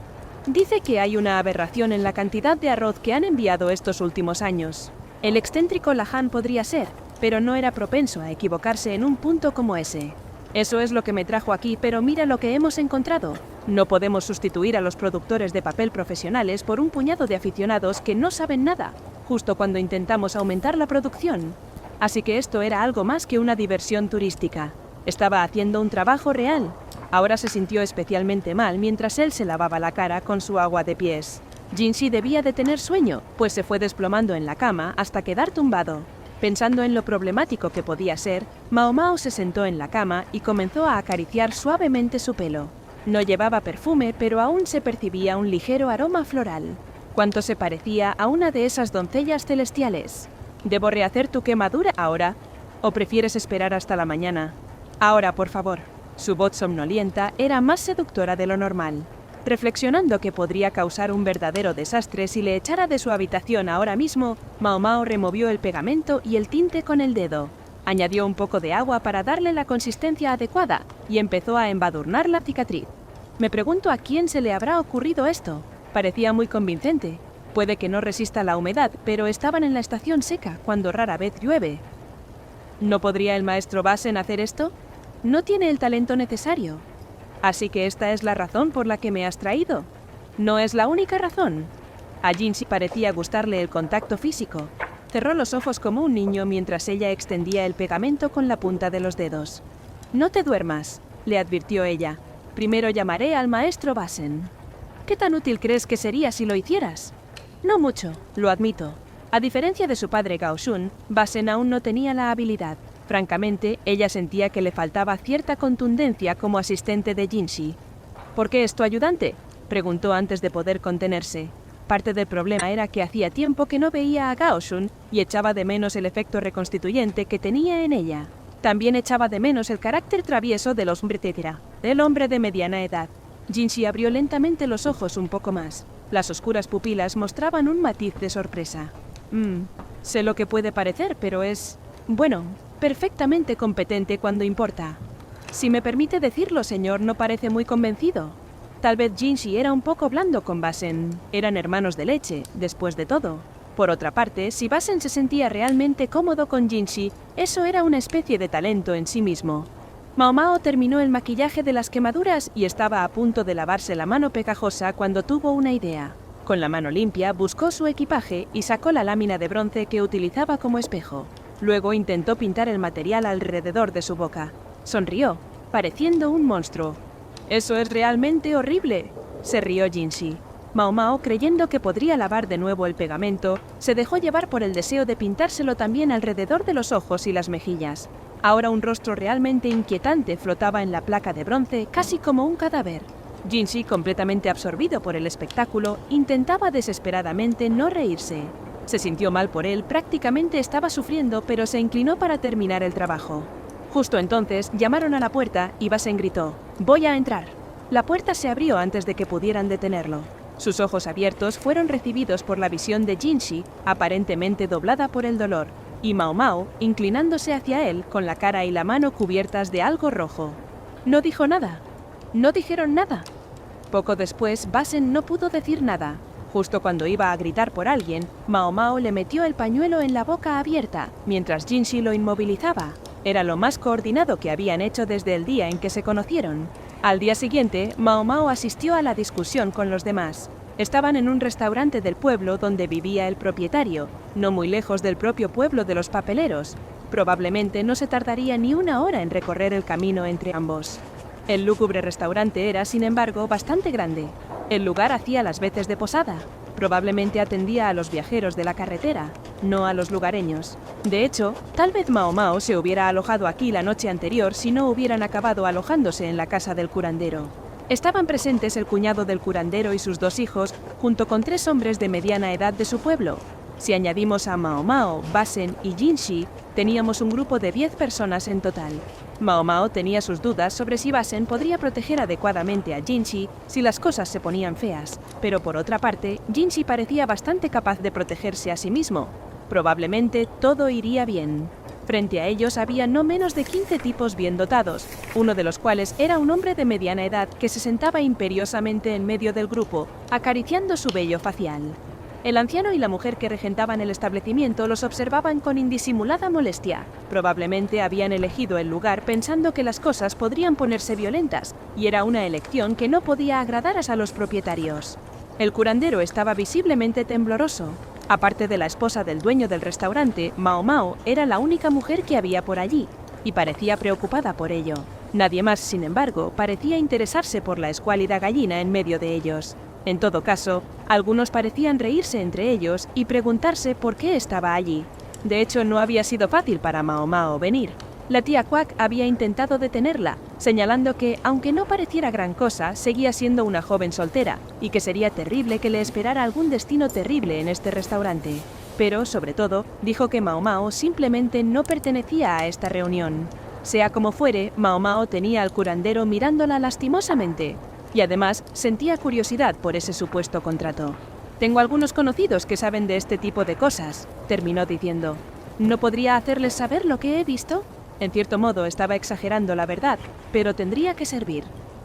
[SPEAKER 1] Dice que hay una aberración en la cantidad de arroz que han enviado estos últimos años. El excéntrico Lahan podría ser, pero no era propenso a equivocarse en un punto como ese. Eso es lo que me trajo aquí, pero mira lo que hemos encontrado. No podemos sustituir a los productores de papel profesionales por un puñado de aficionados que no saben nada, justo cuando intentamos aumentar la producción. Así que esto era algo más que una diversión turística. Estaba haciendo un trabajo real. Ahora se sintió especialmente mal mientras él se lavaba la cara con su agua de pies. Jinshi debía de tener sueño, pues se fue desplomando en la cama hasta quedar tumbado. Pensando en lo problemático que podía ser, Mao Mao se sentó en la cama y comenzó a acariciar suavemente su pelo. No llevaba perfume, pero aún se percibía un ligero aroma floral. Cuánto se parecía a una de esas doncellas celestiales. ¿Debo rehacer tu quemadura ahora? ¿O prefieres esperar hasta la mañana? Ahora, por favor. Su voz somnolienta era más seductora de lo normal. Reflexionando que podría causar un verdadero desastre si le echara de su habitación ahora mismo, Mao Mao removió el pegamento y el tinte con el dedo. Añadió un poco de agua para darle la consistencia adecuada y empezó a embadurnar la cicatriz. Me pregunto a quién se le habrá ocurrido esto. Parecía muy convincente. Puede que no resista la humedad, pero estaban en la estación seca, cuando rara vez llueve. ¿No podría el maestro Basen hacer esto? No tiene el talento necesario. Así que esta es la razón por la que me has traído. No es la única razón. A Jinshi parecía gustarle el contacto físico. Cerró los ojos como un niño mientras ella extendía el pegamento con la punta de los dedos. No te duermas, le advirtió ella. Primero llamaré al maestro Basen. ¿Qué tan útil crees que sería si lo hicieras? No mucho, lo admito. A diferencia de su padre Gaoshun, Basen aún no tenía la habilidad. Francamente, ella sentía que le faltaba cierta contundencia como asistente de Jinshi. ¿Por qué es tu ayudante?, preguntó antes de poder contenerse. Parte del problema era que hacía tiempo que no veía a Gaoshun y echaba de menos el efecto reconstituyente que tenía en ella. También echaba de menos el carácter travieso del hombre de mediana edad. Jinshi abrió lentamente los ojos un poco más. Las oscuras pupilas mostraban un matiz de sorpresa. Sé lo que puede parecer, pero es... bueno, perfectamente competente cuando importa. Si me permite decirlo, señor, no parece muy convencido. Tal vez Jinshi era un poco blando con Basen. Eran hermanos de leche, después de todo. Por otra parte, si Basen se sentía realmente cómodo con Jinshi, eso era una especie de talento en sí mismo. Mao Mao terminó el maquillaje de las quemaduras y estaba a punto de lavarse la mano pegajosa cuando tuvo una idea. Con la mano limpia, buscó su equipaje y sacó la lámina de bronce que utilizaba como espejo. Luego intentó pintar el material alrededor de su boca. Sonrió, pareciendo un monstruo. «Eso es realmente horrible», se rió Jinshi. Mao Mao, creyendo que podría lavar de nuevo el pegamento, se dejó llevar por el deseo de pintárselo también alrededor de los ojos y las mejillas. Ahora un rostro realmente inquietante flotaba en la placa de bronce, casi como un cadáver. Jinshi, completamente absorbido por el espectáculo, intentaba desesperadamente no reírse. Se sintió mal por él, prácticamente estaba sufriendo, pero se inclinó para terminar el trabajo. Justo entonces llamaron a la puerta y Basen gritó: «Voy a entrar». La puerta se abrió antes de que pudieran detenerlo. Sus ojos abiertos fueron recibidos por la visión de Jinshi, aparentemente doblada por el dolor, y Mao Mao, inclinándose hacia él con la cara y la mano cubiertas de algo rojo. No dijo nada. No dijeron nada. Poco después, Basen no pudo decir nada. Justo cuando iba a gritar por alguien, Mao Mao le metió el pañuelo en la boca abierta, mientras Jinshi lo inmovilizaba. Era lo más coordinado que habían hecho desde el día en que se conocieron. Al día siguiente, Mao Mao asistió a la discusión con los demás. Estaban en un restaurante del pueblo donde vivía el propietario, no muy lejos del propio pueblo de los papeleros. Probablemente no se tardaría ni una hora en recorrer el camino entre ambos. El lúgubre restaurante era, sin embargo, bastante grande. El lugar hacía las veces de posada. Probablemente atendía a los viajeros de la carretera, no a los lugareños. De hecho, tal vez Mao Mao se hubiera alojado aquí la noche anterior si no hubieran acabado alojándose en la casa del curandero. Estaban presentes el cuñado del curandero y sus 2 hijos, junto con 3 hombres de mediana edad de su pueblo. Si añadimos a Mao Mao, Basen y Jinshi, teníamos un grupo de 10 personas en total. Mao Mao tenía sus dudas sobre si Basen podría proteger adecuadamente a Jinshi si las cosas se ponían feas, pero por otra parte, Jinshi parecía bastante capaz de protegerse a sí mismo. Probablemente todo iría bien. Frente a ellos había no menos de 15 tipos bien dotados, uno de los cuales era un hombre de mediana edad que se sentaba imperiosamente en medio del grupo, acariciando su vello facial. El anciano y la mujer que regentaban el establecimiento los observaban con indisimulada molestia. Probablemente habían elegido el lugar pensando que las cosas podrían ponerse violentas, y era una elección que no podía agradar a los propietarios. El curandero estaba visiblemente tembloroso. Aparte de la esposa del dueño del restaurante, Mao Mao era la única mujer que había por allí, y parecía preocupada por ello. Nadie más, sin embargo, parecía interesarse por la escuálida gallina en medio de ellos. En todo caso, algunos parecían reírse entre ellos y preguntarse por qué estaba allí. De hecho, no había sido fácil para Mao Mao venir. La tía Quack había intentado detenerla, señalando que, aunque no pareciera gran cosa, seguía siendo una joven soltera, y que sería terrible que le esperara algún destino terrible en este restaurante. Pero, sobre todo, dijo que Mao Mao simplemente no pertenecía a esta reunión. Sea como fuere, Mao Mao tenía al curandero mirándola lastimosamente, y además sentía curiosidad por ese supuesto contrato. «Tengo algunos conocidos que saben de este tipo de cosas», terminó diciendo. «¿No podría hacerles saber lo que he visto?» En cierto modo estaba exagerando la verdad, pero tendría que servir.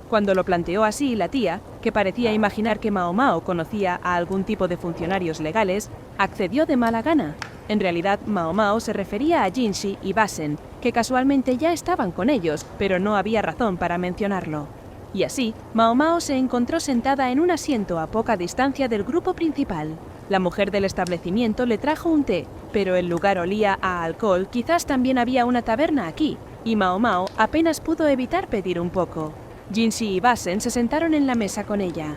[SPEAKER 1] Cuando lo planteó así, la tía, que parecía imaginar que Mao Mao conocía a algún tipo de funcionarios legales, accedió de mala gana. En realidad, Mao Mao se refería a Jinshi y Basen, que casualmente ya estaban con ellos, pero no había razón para mencionarlo. Y así, Mao Mao se encontró sentada en un asiento a poca distancia del grupo principal. La mujer del establecimiento le trajo un té, pero el lugar olía a alcohol, quizás también había una taberna aquí, y Mao Mao apenas pudo evitar pedir un poco. Jinshi y Basen se sentaron en la mesa con ella.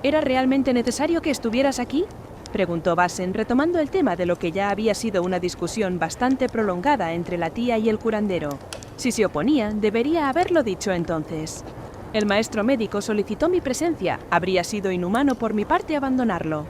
[SPEAKER 1] ¿Era realmente necesario que estuvieras aquí?, preguntó Basen, retomando el tema de lo que ya había sido una discusión bastante prolongada entre la tía y el curandero. Si se oponía, debería haberlo dicho entonces. El maestro médico solicitó mi presencia. Habría sido inhumano por mi parte abandonarlo.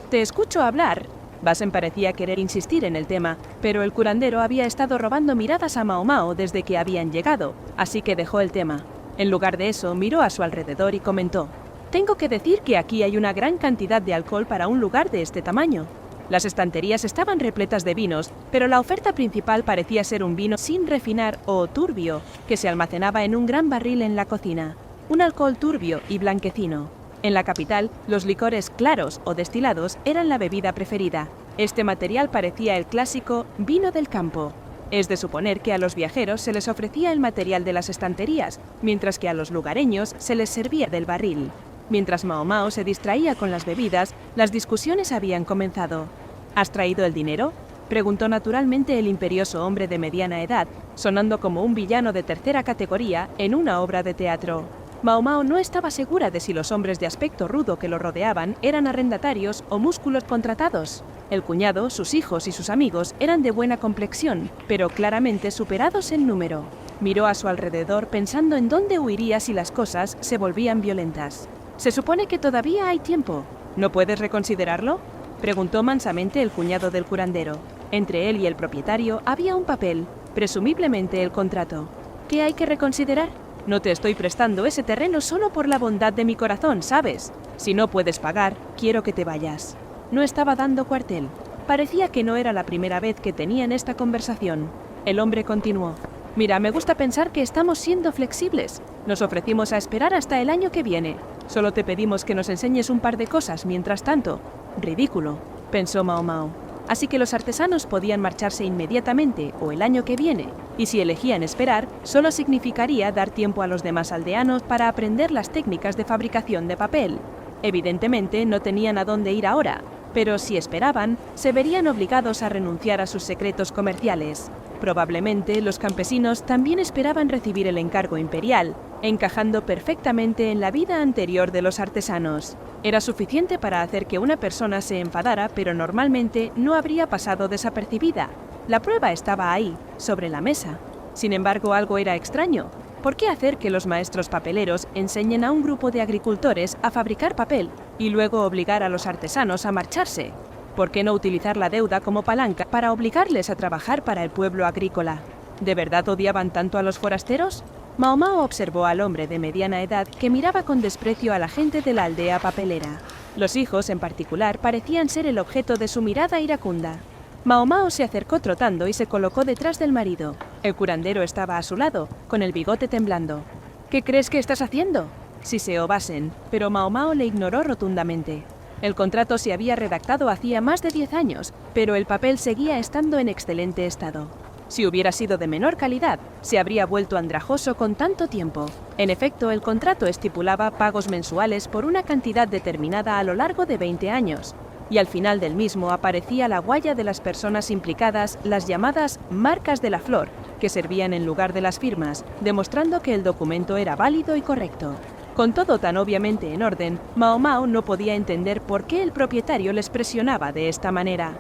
[SPEAKER 1] «Te escucho hablar». Basen parecía querer insistir en el tema, pero el curandero había estado robando miradas a Mao Mao desde que habían llegado, así que dejó el tema. En lugar de eso, miró a su alrededor y comentó: «Tengo que decir que aquí hay una gran cantidad de alcohol para un lugar de este tamaño». Las estanterías estaban repletas de vinos, pero la oferta principal parecía ser un vino sin refinar o turbio, que se almacenaba en un gran barril en la cocina. Un alcohol turbio y blanquecino. En la capital, los licores claros o destilados eran la bebida preferida. Este material parecía el clásico vino del campo. Es de suponer que a los viajeros se les ofrecía el material de las estanterías, mientras que a los lugareños se les servía del barril. Mientras Mao Mao se distraía con las bebidas, las discusiones habían comenzado. «¿Has traído el dinero?», preguntó naturalmente el imperioso hombre de mediana edad, sonando como un villano de tercera categoría en una obra de teatro. Mao Mao no estaba segura de si los hombres de aspecto rudo que lo rodeaban eran arrendatarios o músculos contratados. El cuñado, sus hijos y sus amigos eran de buena complexión, pero claramente superados en número. Miró a su alrededor pensando en dónde huiría si las cosas se volvían violentas. «Se supone que todavía hay tiempo. ¿No puedes reconsiderarlo?», preguntó mansamente el cuñado del curandero. Entre él y el propietario había un papel, presumiblemente el contrato. «¿Qué hay que reconsiderar? No te estoy prestando ese terreno solo por la bondad de mi corazón, ¿sabes? Si no puedes pagar, quiero que te vayas». No estaba dando cuartel. Parecía que no era la primera vez que tenían esta conversación. El hombre continuó: «Mira, me gusta pensar que estamos siendo flexibles. Nos ofrecimos a esperar hasta el año que viene. Solo te pedimos que nos enseñes un par de cosas mientras tanto». «Ridículo», pensó Mao Mao. Así que los artesanos podían marcharse inmediatamente o el año que viene, y si elegían esperar, solo significaría dar tiempo a los demás aldeanos para aprender las técnicas de fabricación de papel. Evidentemente no tenían a dónde ir ahora, pero si esperaban, se verían obligados a renunciar a sus secretos comerciales. Probablemente los campesinos también esperaban recibir el encargo imperial, encajando perfectamente en la vida anterior de los artesanos. Era suficiente para hacer que una persona se enfadara, pero normalmente no habría pasado desapercibida. La prueba estaba ahí, sobre la mesa. Sin embargo, algo era extraño. ¿Por qué hacer que los maestros papeleros enseñen a un grupo de agricultores a fabricar papel y luego obligar a los artesanos a marcharse? ¿Por qué no utilizar la deuda como palanca para obligarles a trabajar para el pueblo agrícola? ¿De verdad odiaban tanto a los forasteros? Mao Mao observó al hombre de mediana edad que miraba con desprecio a la gente de la aldea papelera. Los hijos, en particular, parecían ser el objeto de su mirada iracunda. Mao Mao se acercó trotando y se colocó detrás del marido. El curandero estaba a su lado, con el bigote temblando. ¿Qué crees que estás haciendo?, siseó Basen, pero Mao Mao le ignoró rotundamente. El contrato se había redactado hacía más de 10 años, pero el papel seguía estando en excelente estado. Si hubiera sido de menor calidad, se habría vuelto andrajoso con tanto tiempo. En efecto, el contrato estipulaba pagos mensuales por una cantidad determinada a lo largo de 20 años, y al final del mismo aparecía la huella de las personas implicadas, las llamadas marcas de la flor, que servían en lugar de las firmas, demostrando que el documento era válido y correcto. Con todo tan obviamente en orden, Mao Mao no podía entender por qué el propietario les presionaba de esta manera.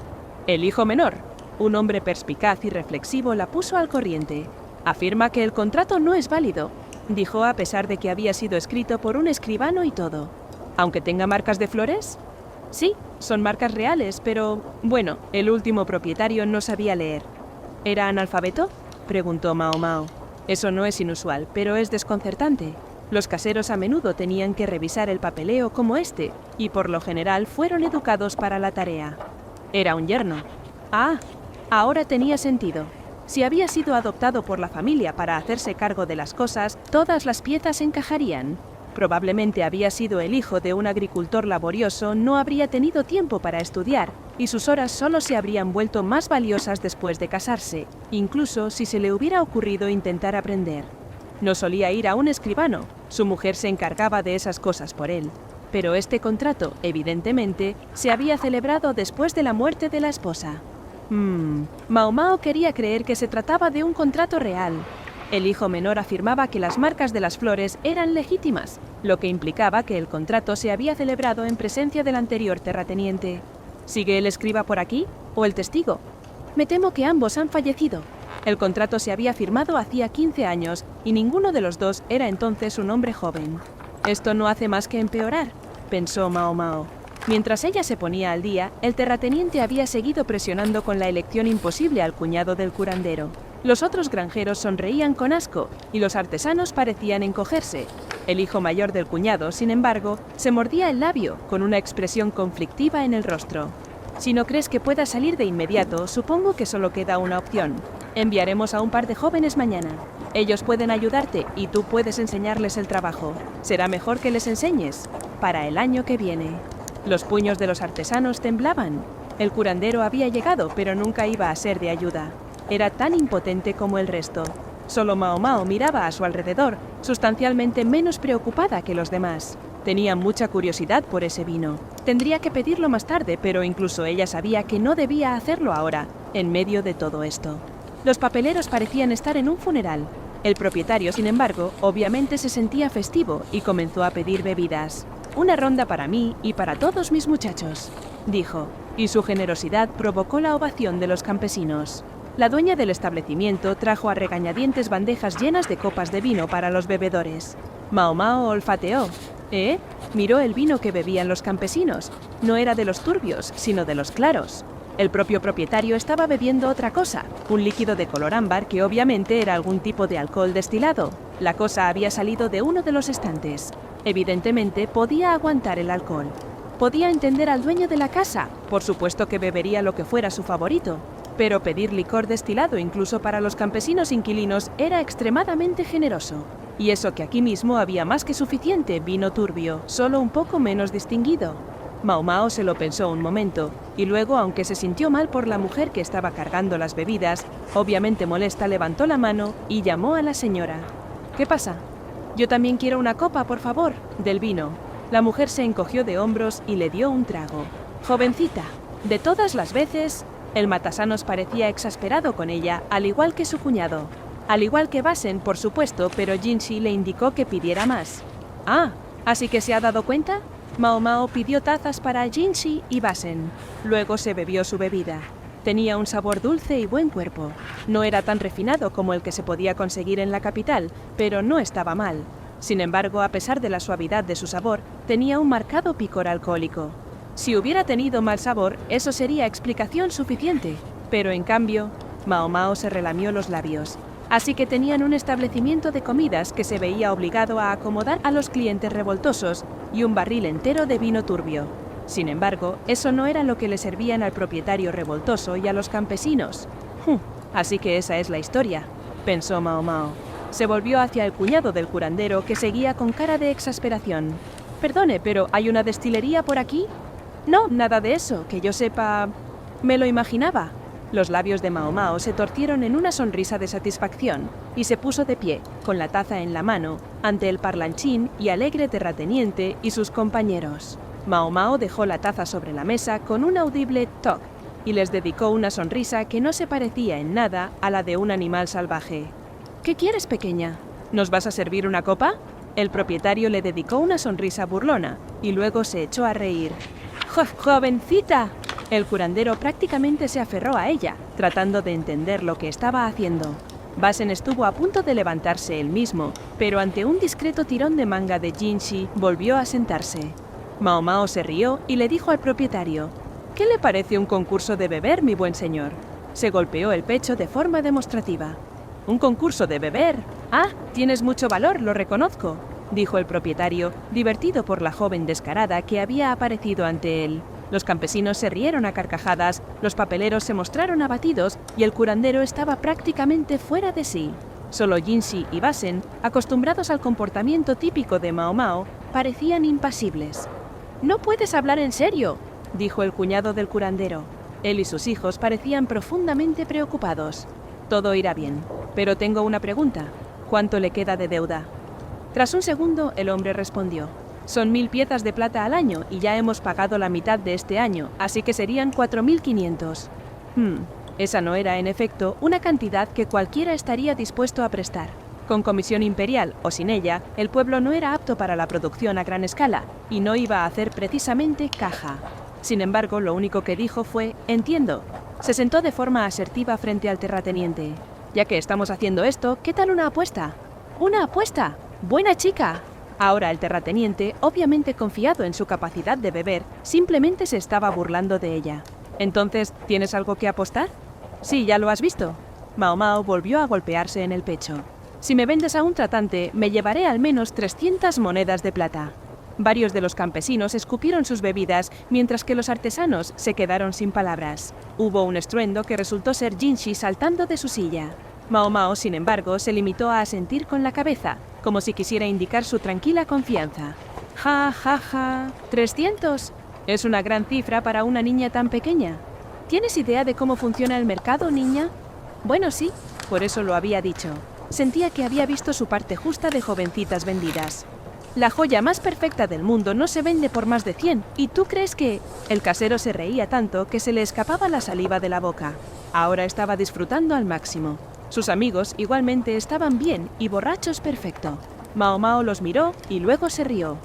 [SPEAKER 1] El hijo menor, un hombre perspicaz y reflexivo, la puso al corriente. Afirma que el contrato no es válido, dijo, a pesar de que había sido escrito por un escribano y todo. ¿Aunque tenga marcas de flores? Sí, son marcas reales, pero, bueno, el último propietario no sabía leer. ¿Era analfabeto?, preguntó Mao Mao. Eso no es inusual, pero es desconcertante. Los caseros a menudo tenían que revisar el papeleo como este, y por lo general fueron educados para la tarea. Era un yerno. Ah, ahora tenía sentido. Si había sido adoptado por la familia para hacerse cargo de las cosas, todas las piezas encajarían. Probablemente había sido el hijo de un agricultor laborioso, no habría tenido tiempo para estudiar, y sus horas solo se habrían vuelto más valiosas después de casarse, incluso si se le hubiera ocurrido intentar aprender. No solía ir a un escribano, su mujer se encargaba de esas cosas por él. Pero este contrato, evidentemente, se había celebrado después de la muerte de la esposa. Mao Mao quería creer que se trataba de un contrato real. El hijo menor afirmaba que las marcas de las flores eran legítimas, lo que implicaba que el contrato se había celebrado en presencia del anterior terrateniente. ¿Sigue el escriba por aquí? ¿O el testigo? Me temo que ambos han fallecido. El contrato se había firmado hacía 15 años y ninguno de los dos era entonces un hombre joven. Esto no hace más que empeorar, pensó Mao Mao. Mientras ella se ponía al día, el terrateniente había seguido presionando con la elección imposible al cuñado del curandero. Los otros granjeros sonreían con asco y los artesanos parecían encogerse. El hijo mayor del cuñado, sin embargo, se mordía el labio con una expresión conflictiva en el rostro. Si no crees que pueda salir de inmediato, supongo que solo queda una opción. Enviaremos a un par de jóvenes mañana. Ellos pueden ayudarte y tú puedes enseñarles el trabajo. Será mejor que les enseñes. Para el año que viene. Los puños de los artesanos temblaban. El curandero había llegado, pero nunca iba a ser de ayuda. Era tan impotente como el resto. Solo Mao Mao miraba a su alrededor, sustancialmente menos preocupada que los demás. Tenía mucha curiosidad por ese vino. Tendría que pedirlo más tarde, pero incluso ella sabía que no debía hacerlo ahora, en medio de todo esto. Los papeleros parecían estar en un funeral. El propietario, sin embargo, obviamente se sentía festivo y comenzó a pedir bebidas. «Una ronda para mí y para todos mis muchachos», dijo, y su generosidad provocó la ovación de los campesinos. La dueña del establecimiento trajo a regañadientes bandejas llenas de copas de vino para los bebedores. Mao Mao olfateó. Miró el vino que bebían los campesinos. No era de los turbios, sino de los claros. El propio propietario estaba bebiendo otra cosa, un líquido de color ámbar que obviamente era algún tipo de alcohol destilado. La cosa había salido de uno de los estantes. Evidentemente podía aguantar el alcohol. Podía entender al dueño de la casa, por supuesto que bebería lo que fuera su favorito. Pero pedir licor destilado incluso para los campesinos inquilinos era extremadamente generoso. Y eso que aquí mismo había más que suficiente vino turbio, solo un poco menos distinguido. Mao Mao se lo pensó un momento, y luego, aunque se sintió mal por la mujer que estaba cargando las bebidas, obviamente molesta, levantó la mano y llamó a la señora. «¿Qué pasa?» «Yo también quiero una copa, por favor, del vino». La mujer se encogió de hombros y le dio un trago. «Jovencita, de todas las veces...» El matasanos parecía exasperado con ella, al igual que su cuñado. Al igual que Basen, por supuesto, pero Jinshi le indicó que pidiera más. «Ah, ¿así que se ha dado cuenta?» Mao Mao pidió tazas para Jinshi y Basen. Luego se bebió su bebida. Tenía un sabor dulce y buen cuerpo. No era tan refinado como el que se podía conseguir en la capital, pero no estaba mal. Sin embargo, a pesar de la suavidad de su sabor, tenía un marcado picor alcohólico. Si hubiera tenido mal sabor, eso sería explicación suficiente. Pero en cambio, Mao Mao se relamió los labios. Así que tenían un establecimiento de comidas que se veía obligado a acomodar a los clientes revoltosos y un barril entero de vino turbio. Sin embargo, eso no era lo que le servían al propietario revoltoso y a los campesinos. Así que esa es la historia, pensó Mao Mao. Se volvió hacia el cuñado del curandero, que seguía con cara de exasperación. Perdone, pero ¿hay una destilería por aquí? No, nada de eso, que yo sepa. Me lo imaginaba. Los labios de Mao Mao se torcieron en una sonrisa de satisfacción y se puso de pie, con la taza en la mano, ante el parlanchín y alegre terrateniente y sus compañeros. Mao Mao dejó la taza sobre la mesa con un audible toc y les dedicó una sonrisa que no se parecía en nada a la de un animal salvaje. ¿Qué quieres, pequeña? ¿Nos vas a servir una copa? El propietario le dedicó una sonrisa burlona y luego se echó a reír. ¡Jovencita! El curandero prácticamente se aferró a ella, tratando de entender lo que estaba haciendo. Basen estuvo a punto de levantarse él mismo, pero ante un discreto tirón de manga de Jinshi volvió a sentarse. Mao Mao se rió y le dijo al propietario: ¿Qué le parece un concurso de beber, mi buen señor? Se golpeó el pecho de forma demostrativa. ¿Un concurso de beber? Ah, tienes mucho valor, lo reconozco, dijo el propietario, divertido por la joven descarada que había aparecido ante él. Los campesinos se rieron a carcajadas, los papeleros se mostraron abatidos y el curandero estaba prácticamente fuera de sí. Solo Jinshi y Basen, acostumbrados al comportamiento típico de Mao Mao, parecían impasibles. «No puedes hablar en serio», dijo el cuñado del curandero. Él y sus hijos parecían profundamente preocupados. «Todo irá bien, pero tengo una pregunta. ¿Cuánto le queda de deuda?» Tras un segundo, el hombre respondió: «Son 1000 piezas de plata al año y ya hemos pagado la mitad de este año, así que serían 4500. Esa no era, en efecto, una cantidad que cualquiera estaría dispuesto a prestar. Con comisión imperial o sin ella, el pueblo no era apto para la producción a gran escala y no iba a hacer precisamente caja. Sin embargo, lo único que dijo fue: «Entiendo». Se sentó de forma asertiva frente al terrateniente. «Ya que estamos haciendo esto, ¿qué tal una apuesta?» «¿Una apuesta? ¡Buena chica!». Ahora el terrateniente, obviamente confiado en su capacidad de beber, simplemente se estaba burlando de ella. «Entonces, ¿tienes algo que apostar?» «Sí, ya lo has visto». Mao Mao volvió a golpearse en el pecho. «Si me vendes a un tratante, me llevaré al menos 300 monedas de plata». Varios de los campesinos escupieron sus bebidas, mientras que los artesanos se quedaron sin palabras. Hubo un estruendo que resultó ser Jinshi saltando de su silla. Mao Mao, sin embargo, se limitó a asentir con la cabeza, como si quisiera indicar su tranquila confianza. «Ja, ja, ja. 300. Es una gran cifra para una niña tan pequeña. ¿Tienes idea de cómo funciona el mercado, niña?» Bueno, sí, por eso lo había dicho. Sentía que había visto su parte justa de jovencitas vendidas. «La joya más perfecta del mundo no se vende por más de 100, ¿y tú crees que...?» El casero se reía tanto que se le escapaba la saliva de la boca. Ahora estaba disfrutando al máximo. Sus amigos igualmente estaban bien y borrachos perfecto. Mao Mao los miró y luego se rió.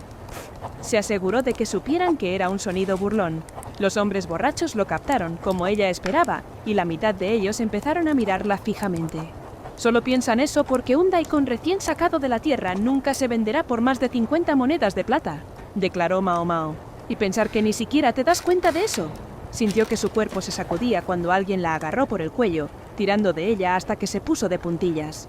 [SPEAKER 1] Se aseguró de que supieran que era un sonido burlón. Los hombres borrachos lo captaron, como ella esperaba, y la mitad de ellos empezaron a mirarla fijamente. «Solo piensan eso porque un daikon recién sacado de la tierra nunca se venderá por más de 50 monedas de plata», declaró Mao Mao. «Y pensar que ni siquiera te das cuenta de eso». Sintió que su cuerpo se sacudía cuando alguien la agarró por el cuello, tirando de ella hasta que se puso de puntillas.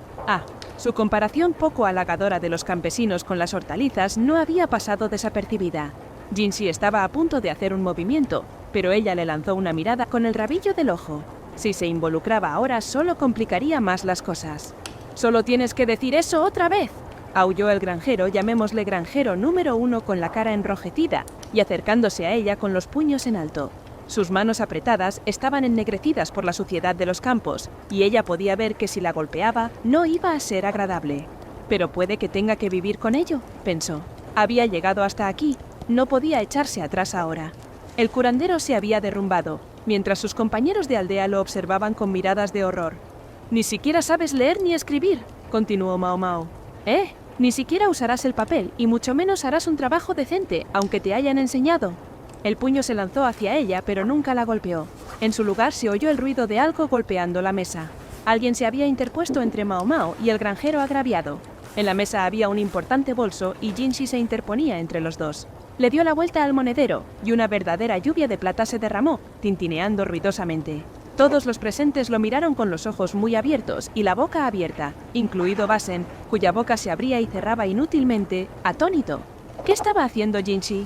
[SPEAKER 1] Su comparación poco halagadora de los campesinos con las hortalizas no había pasado desapercibida. Jinshi estaba a punto de hacer un movimiento, pero ella le lanzó una mirada con el rabillo del ojo. Si se involucraba ahora, solo complicaría más las cosas. «Solo tienes que decir eso otra vez», aulló el granjero, llamémosle granjero número 1, con la cara enrojecida y acercándose a ella con los puños en alto. Sus manos apretadas estaban ennegrecidas por la suciedad de los campos, y ella podía ver que si la golpeaba no iba a ser agradable. «Pero puede que tenga que vivir con ello», pensó. Había llegado hasta aquí, no podía echarse atrás ahora. El curandero se había derrumbado, mientras sus compañeros de aldea lo observaban con miradas de horror. «Ni siquiera sabes leer ni escribir», continuó Mao Mao. Ni siquiera usarás el papel, y mucho menos harás un trabajo decente, aunque te hayan enseñado. El puño se lanzó hacia ella, pero nunca la golpeó. En su lugar se oyó el ruido de algo golpeando la mesa. Alguien se había interpuesto entre Mao Mao y el granjero agraviado. En la mesa había un importante bolso y Jinxi se interponía entre los dos. Le dio la vuelta al monedero y una verdadera lluvia de plata se derramó, tintineando ruidosamente. Todos los presentes lo miraron con los ojos muy abiertos y la boca abierta, incluido Basen, cuya boca se abría y cerraba inútilmente, atónito. ¿Qué estaba haciendo Jinxi?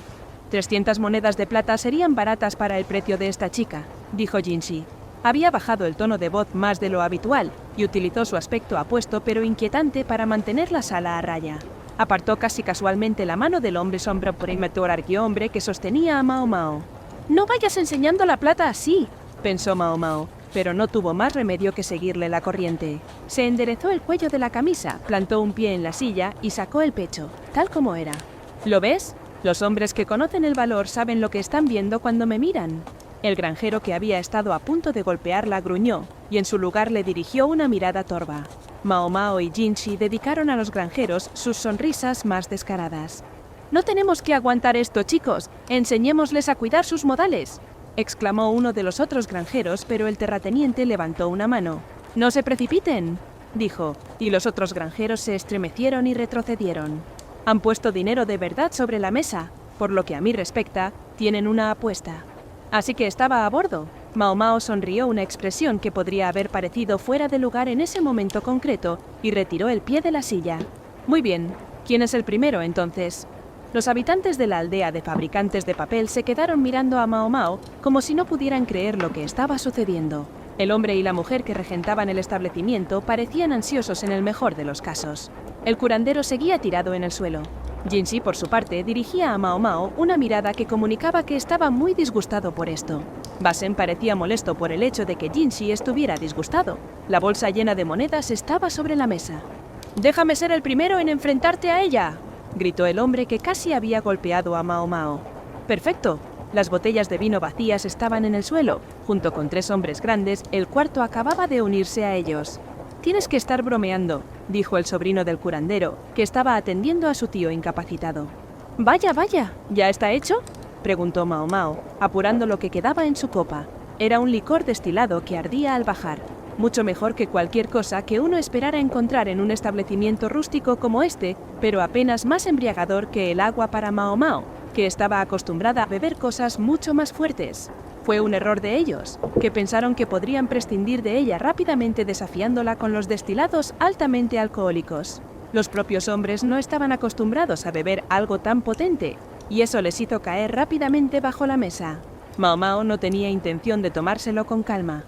[SPEAKER 1] 300 monedas de plata serían baratas para el precio de esta chica, dijo Jinxi. Había bajado el tono de voz más de lo habitual y utilizó su aspecto apuesto pero inquietante para mantener la sala a raya. Apartó casi casualmente la mano del hombre sombra primator arqueombre que sostenía a Mao Mao. «No vayas enseñando la plata así», pensó Mao Mao, pero no tuvo más remedio que seguirle la corriente. Se enderezó el cuello de la camisa, plantó un pie en la silla y sacó el pecho, tal como era. «¿Lo ves? Los hombres que conocen el valor saben lo que están viendo cuando me miran». El granjero que había estado a punto de golpearla gruñó y en su lugar le dirigió una mirada torva. Mao Mao y Jinxi dedicaron a los granjeros sus sonrisas más descaradas. «No tenemos que aguantar esto, chicos. Enseñémosles a cuidar sus modales», exclamó uno de los otros granjeros, pero el terrateniente levantó una mano. «No se precipiten», dijo, y los otros granjeros se estremecieron y retrocedieron. «Han puesto dinero de verdad sobre la mesa. Por lo que a mí respecta, tienen una apuesta». Así que estaba a bordo. Mao Mao sonrió una expresión que podría haber parecido fuera de lugar en ese momento concreto y retiró el pie de la silla. «Muy bien. ¿Quién es el primero, entonces?» Los habitantes de la aldea de fabricantes de papel se quedaron mirando a Mao Mao como si no pudieran creer lo que estaba sucediendo. El hombre y la mujer que regentaban el establecimiento parecían ansiosos en el mejor de los casos. El curandero seguía tirado en el suelo. Jinxi, por su parte, dirigía a Mao Mao una mirada que comunicaba que estaba muy disgustado por esto. Basen parecía molesto por el hecho de que Jinxi estuviera disgustado. La bolsa llena de monedas estaba sobre la mesa. «Déjame ser el primero en enfrentarte a ella», gritó el hombre que casi había golpeado a Mao Mao. «Perfecto». Las botellas de vino vacías estaban en el suelo. Junto con 3 hombres grandes, el cuarto acababa de unirse a ellos. «Tienes que estar bromeando», dijo el sobrino del curandero, que estaba atendiendo a su tío incapacitado. «Vaya, vaya, ¿ya está hecho?», preguntó Mao Mao, apurando lo que quedaba en su copa. Era un licor destilado que ardía al bajar, mucho mejor que cualquier cosa que uno esperara encontrar en un establecimiento rústico como este, pero apenas más embriagador que el agua para Mao Mao, que estaba acostumbrada a beber cosas mucho más fuertes. Fue un error de ellos, que pensaron que podrían prescindir de ella rápidamente desafiándola con los destilados altamente alcohólicos. Los propios hombres no estaban acostumbrados a beber algo tan potente, y eso les hizo caer rápidamente bajo la mesa. Mao Mao no tenía intención de tomárselo con calma.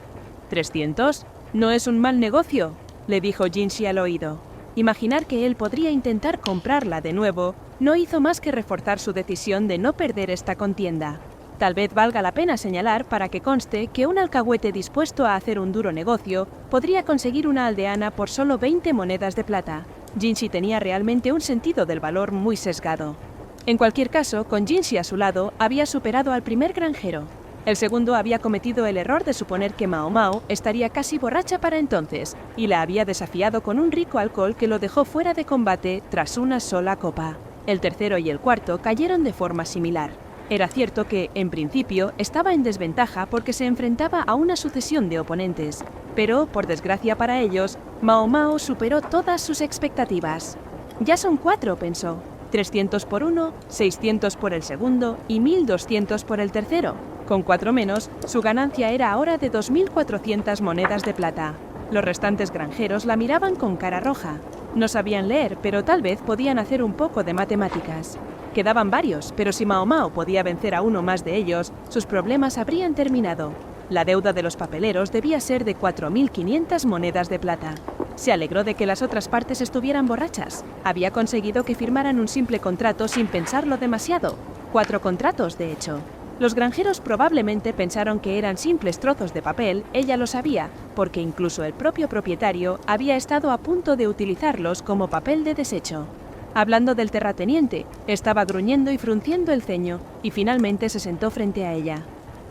[SPEAKER 1] «¿300? No es un mal negocio», le dijo Jinxi al oído. Imaginar que él podría intentar comprarla de nuevo no hizo más que reforzar su decisión de no perder esta contienda. Tal vez valga la pena señalar para que conste que un alcahuete dispuesto a hacer un duro negocio podría conseguir una aldeana por solo 20 monedas de plata. Jinxi tenía realmente un sentido del valor muy sesgado. En cualquier caso, con Jinxi a su lado, había superado al primer granjero. El segundo había cometido el error de suponer que Mao Mao estaría casi borracha para entonces, y la había desafiado con un rico alcohol que lo dejó fuera de combate tras una sola copa. El tercero y el cuarto cayeron de forma similar. Era cierto que, en principio, estaba en desventaja porque se enfrentaba a una sucesión de oponentes, pero, por desgracia para ellos, Mao Mao superó todas sus expectativas. «Ya son 4», pensó. 300 por uno, 600 por el segundo y 1200 por el tercero. Con 4 menos, su ganancia era ahora de 2400 monedas de plata. Los restantes granjeros la miraban con cara roja. No sabían leer, pero tal vez podían hacer un poco de matemáticas. Quedaban varios, pero si Mao Mao podía vencer a uno más de ellos, sus problemas habrían terminado. La deuda de los papeleros debía ser de 4500 monedas de plata. Se alegró de que las otras partes estuvieran borrachas. Había conseguido que firmaran un simple contrato sin pensarlo demasiado. 4 contratos, de hecho. Los granjeros probablemente pensaron que eran simples trozos de papel, ella lo sabía, porque incluso el propio propietario había estado a punto de utilizarlos como papel de desecho. Hablando del terrateniente, estaba gruñendo y frunciendo el ceño, y finalmente se sentó frente a ella.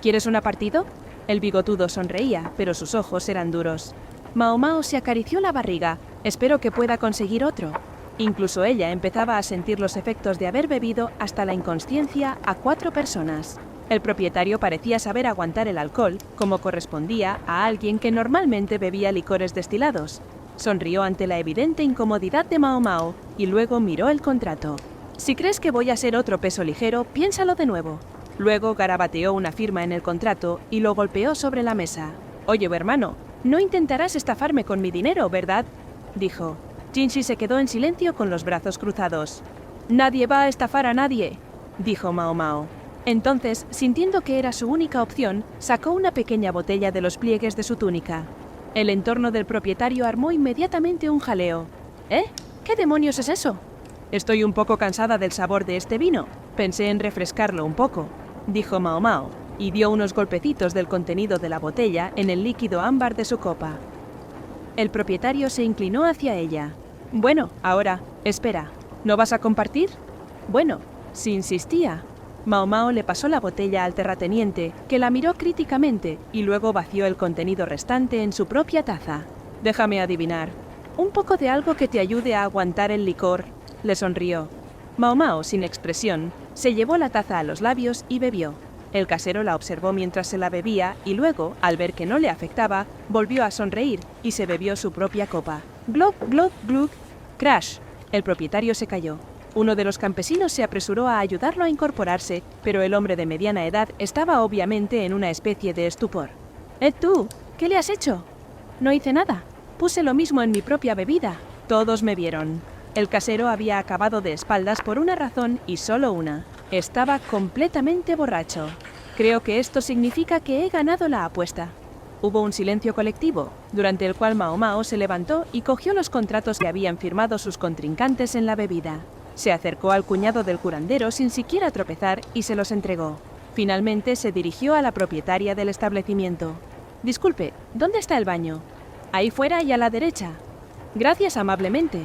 [SPEAKER 1] «¿Quieres una partido?». El bigotudo sonreía, pero sus ojos eran duros. Mao Mao se acarició la barriga. «Espero que pueda conseguir otro». Incluso ella empezaba a sentir los efectos de haber bebido hasta la inconsciencia a 4 personas. El propietario parecía saber aguantar el alcohol, como correspondía a alguien que normalmente bebía licores destilados. Sonrió ante la evidente incomodidad de Mao Mao y luego miró el contrato. «Si crees que voy a ser otro peso ligero, piénsalo de nuevo». Luego garabateó una firma en el contrato y lo golpeó sobre la mesa. «Oye, hermano, no intentarás estafarme con mi dinero, ¿verdad?», dijo. Jinshi se quedó en silencio con los brazos cruzados. «Nadie va a estafar a nadie», dijo Mao Mao. Entonces, sintiendo que era su única opción, sacó una pequeña botella de los pliegues de su túnica. El entorno del propietario armó inmediatamente un jaleo. «¿Eh? ¿Qué demonios es eso?» «Estoy un poco cansada del sabor de este vino. Pensé en refrescarlo un poco», dijo Mao Mao, y dio unos golpecitos del contenido de la botella en el líquido ámbar de su copa. El propietario se inclinó hacia ella. «Bueno, ahora, espera, ¿no vas a compartir?» «Bueno, si insistía». Mao Mao le pasó la botella al terrateniente, que la miró críticamente y luego vació el contenido restante en su propia taza. «Déjame adivinar. Un poco de algo que te ayude a aguantar el licor», le sonrió. Mao Mao, sin expresión, se llevó la taza a los labios y bebió. El casero la observó mientras se la bebía y luego, al ver que no le afectaba, volvió a sonreír y se bebió su propia copa. «Glug, glug, glug». «Crash». El propietario se cayó. Uno de los campesinos se apresuró a ayudarlo a incorporarse, pero el hombre de mediana edad estaba obviamente en una especie de estupor. «Tú, ¿qué le has hecho?» «No hice nada. Puse lo mismo en mi propia bebida». Todos me vieron. El casero había acabado de espaldas por una razón y solo una. Estaba completamente borracho. «Creo que esto significa que he ganado la apuesta». Hubo un silencio colectivo, durante el cual Mao Mao se levantó y cogió los contratos que habían firmado sus contrincantes en la bebida. Se acercó al cuñado del curandero sin siquiera tropezar y se los entregó. Finalmente se dirigió a la propietaria del establecimiento. «Disculpe, ¿dónde está el baño?» «Ahí fuera y a la derecha». «Gracias amablemente».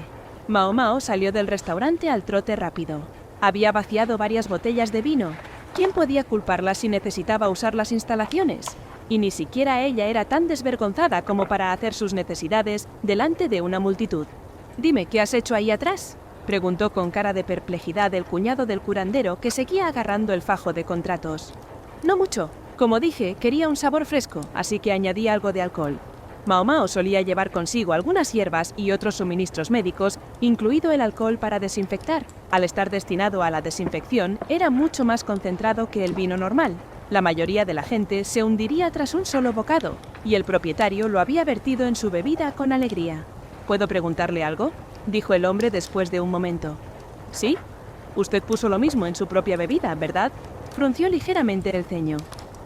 [SPEAKER 1] Mao Mao salió del restaurante al trote rápido. Había vaciado varias botellas de vino. ¿Quién podía culparla si necesitaba usar las instalaciones? Y ni siquiera ella era tan desvergonzada como para hacer sus necesidades delante de una multitud. «Dime, ¿qué has hecho ahí atrás?», preguntó con cara de perplejidad el cuñado del curandero que seguía agarrando el fajo de contratos. «No mucho. Como dije, quería un sabor fresco, así que añadí algo de alcohol». Mao Mao solía llevar consigo algunas hierbas y otros suministros médicos, incluido el alcohol para desinfectar. Al estar destinado a la desinfección, era mucho más concentrado que el vino normal. La mayoría de la gente se hundiría tras un solo bocado, y el propietario lo había vertido en su bebida con alegría. «¿Puedo preguntarle algo?», dijo el hombre después de un momento. «¿Sí? Usted puso lo mismo en su propia bebida, ¿verdad?», frunció ligeramente el ceño.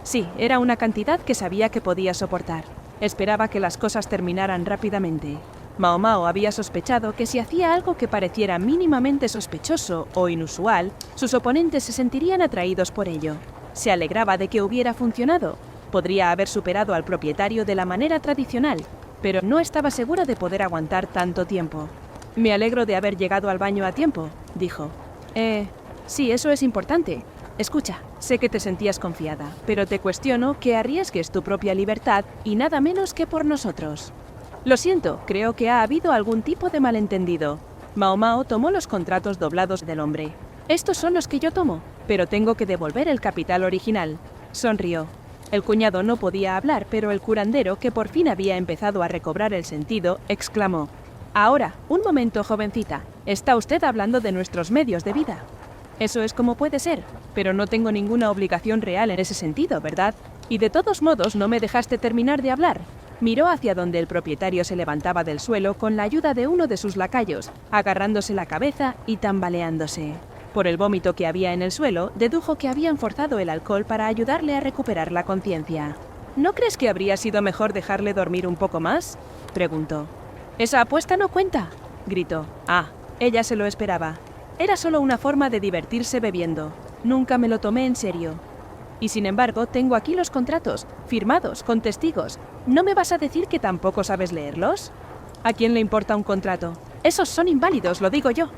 [SPEAKER 1] «Sí, era una cantidad que sabía que podía soportar. Esperaba que las cosas terminaran rápidamente». Mao Mao había sospechado que si hacía algo que pareciera mínimamente sospechoso o inusual, sus oponentes se sentirían atraídos por ello. Se alegraba de que hubiera funcionado. Podría haber superado al propietario de la manera tradicional, pero no estaba segura de poder aguantar tanto tiempo. «Me alegro de haber llegado al baño a tiempo», dijo. Sí, eso es importante. Escucha, sé que te sentías confiada, pero te cuestiono que arriesgues tu propia libertad y nada menos que por nosotros». «Lo siento, creo que ha habido algún tipo de malentendido». Mao Mao tomó los contratos doblados del hombre. «Estos son los que yo tomo, pero tengo que devolver el capital original». Sonrió. El cuñado no podía hablar, pero el curandero, que por fin había empezado a recobrar el sentido, exclamó: «Ahora, un momento, jovencita. Está usted hablando de nuestros medios de vida». «Eso es como puede ser, pero no tengo ninguna obligación real en ese sentido, ¿verdad? Y de todos modos no me dejaste terminar de hablar». Miró hacia donde el propietario se levantaba del suelo con la ayuda de uno de sus lacayos, agarrándose la cabeza y tambaleándose. Por el vómito que había en el suelo, dedujo que habían forzado el alcohol para ayudarle a recuperar la conciencia. «¿No crees que habría sido mejor dejarle dormir un poco más?», preguntó. «Esa apuesta no cuenta», gritó. «Ah, ella se lo esperaba. Era solo una forma de divertirse bebiendo. Nunca me lo tomé en serio. Y sin embargo, tengo aquí los contratos, firmados, con testigos. ¿No me vas a decir que tampoco sabes leerlos?». «¿A quién le importa un contrato? Esos son inválidos, lo digo yo».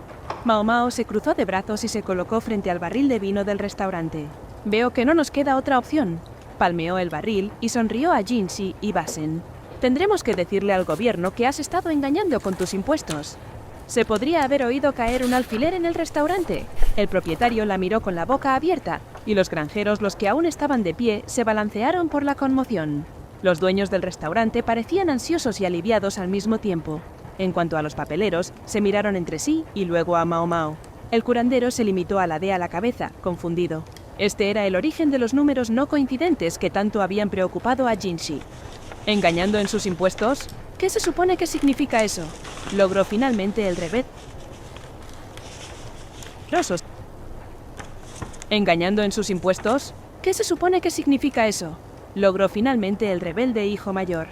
[SPEAKER 1] Mao Mao se cruzó de brazos y se colocó frente al barril de vino del restaurante. «Veo que no nos queda otra opción». Palmeó el barril y sonrió a Jinshi y Basen. «Tendremos que decirle al gobierno que has estado engañando con tus impuestos». Se podría haber oído caer un alfiler en el restaurante. El propietario la miró con la boca abierta, y los granjeros, los que aún estaban de pie, se balancearon por la conmoción. Los dueños del restaurante parecían ansiosos y aliviados al mismo tiempo. En cuanto a los papeleros, se miraron entre sí y luego a Mao Mao. El curandero se limitó a ladear la cabeza, confundido. Este era el origen de los números no coincidentes que tanto habían preocupado a Jinshi. ¿Engañando en sus impuestos? ¿Qué se supone que significa eso? Logró finalmente el revés. ¿Engañando en sus impuestos? ¿Qué se supone que significa eso? Logró finalmente el rebelde hijo mayor.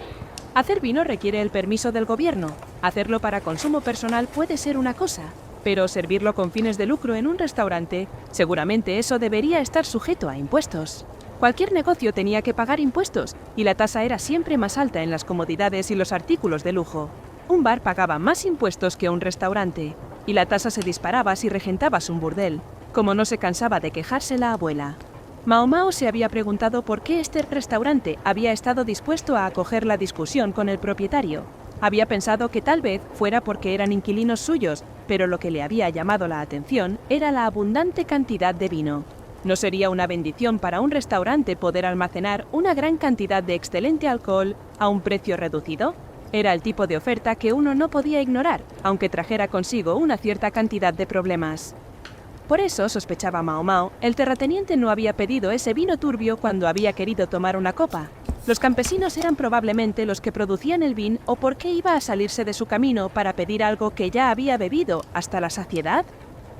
[SPEAKER 1] Hacer vino requiere el permiso del gobierno. Hacerlo para consumo personal puede ser una cosa, pero servirlo con fines de lucro en un restaurante, seguramente eso debería estar sujeto a impuestos. Cualquier negocio tenía que pagar impuestos, y la tasa era siempre más alta en las comodidades y los artículos de lujo. Un bar pagaba más impuestos que un restaurante, y la tasa se disparaba si regentabas un burdel, como no se cansaba de quejarse la abuela. Mao Mao se había preguntado por qué este restaurante había estado dispuesto a acoger la discusión con el propietario. Había pensado que tal vez fuera porque eran inquilinos suyos, pero lo que le había llamado la atención era la abundante cantidad de vino. ¿No sería una bendición para un restaurante poder almacenar una gran cantidad de excelente alcohol a un precio reducido? Era el tipo de oferta que uno no podía ignorar, aunque trajera consigo una cierta cantidad de problemas. Por eso, sospechaba Mao Mao, el terrateniente no había pedido ese vino turbio cuando había querido tomar una copa. Los campesinos eran probablemente los que producían el vino, o por qué iba a salirse de su camino para pedir algo que ya había bebido hasta la saciedad.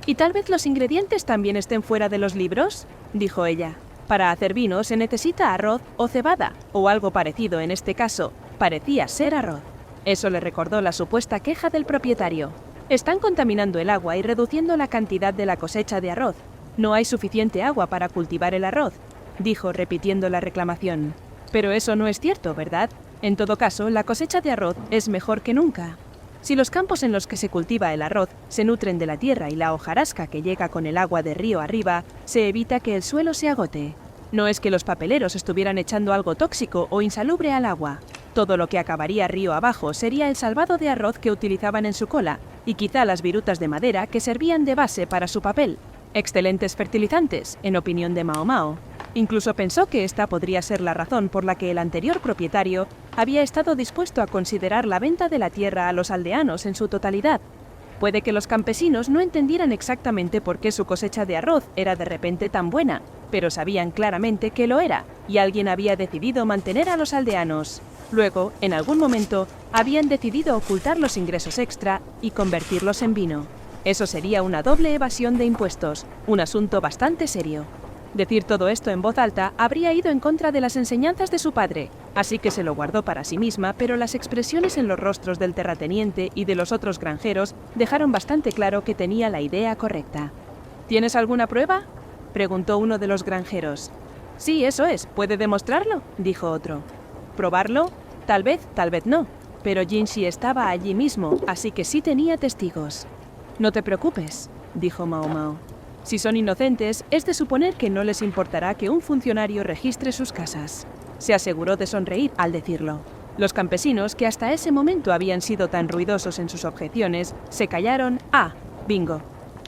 [SPEAKER 1] ¿Y tal vez los ingredientes también estén fuera de los libros?, dijo ella. Para hacer vino se necesita arroz o cebada, o algo parecido en este caso. Parecía ser arroz. Eso le recordó la supuesta queja del propietario. Están contaminando el agua y reduciendo la cantidad de la cosecha de arroz. No hay suficiente agua para cultivar el arroz, dijo repitiendo la reclamación. Pero eso no es cierto, ¿verdad? En todo caso, la cosecha de arroz es mejor que nunca. Si los campos en los que se cultiva el arroz se nutren de la tierra y la hojarasca que llega con el agua de río arriba, se evita que el suelo se agote. No es que los papeleros estuvieran echando algo tóxico o insalubre al agua. Todo lo que acabaría río abajo sería el salvado de arroz que utilizaban en su cola, y quizá las virutas de madera que servían de base para su papel. Excelentes fertilizantes, en opinión de Mao Mao. Incluso pensó que esta podría ser la razón por la que el anterior propietario había estado dispuesto a considerar la venta de la tierra a los aldeanos en su totalidad. Puede que los campesinos no entendieran exactamente por qué su cosecha de arroz era de repente tan buena, pero sabían claramente que lo era, y alguien había decidido mantener a los aldeanos. Luego, en algún momento, habían decidido ocultar los ingresos extra y convertirlos en vino. Eso sería una doble evasión de impuestos, un asunto bastante serio. Decir todo esto en voz alta habría ido en contra de las enseñanzas de su padre, así que se lo guardó para sí misma, pero las expresiones en los rostros del terrateniente y de los otros granjeros dejaron bastante claro que tenía la idea correcta. ¿Tienes alguna prueba?, preguntó uno de los granjeros. Sí, eso es, ¿puede demostrarlo?, dijo otro. ¿Probarlo? Tal vez no, pero Jinshi estaba allí mismo, así que sí tenía testigos. No te preocupes, dijo Mao Mao. Si son inocentes, es de suponer que no les importará que un funcionario registre sus casas. Se aseguró de sonreír al decirlo. Los campesinos, que hasta ese momento habían sido tan ruidosos en sus objeciones, se callaron. ¡Ah! Bingo.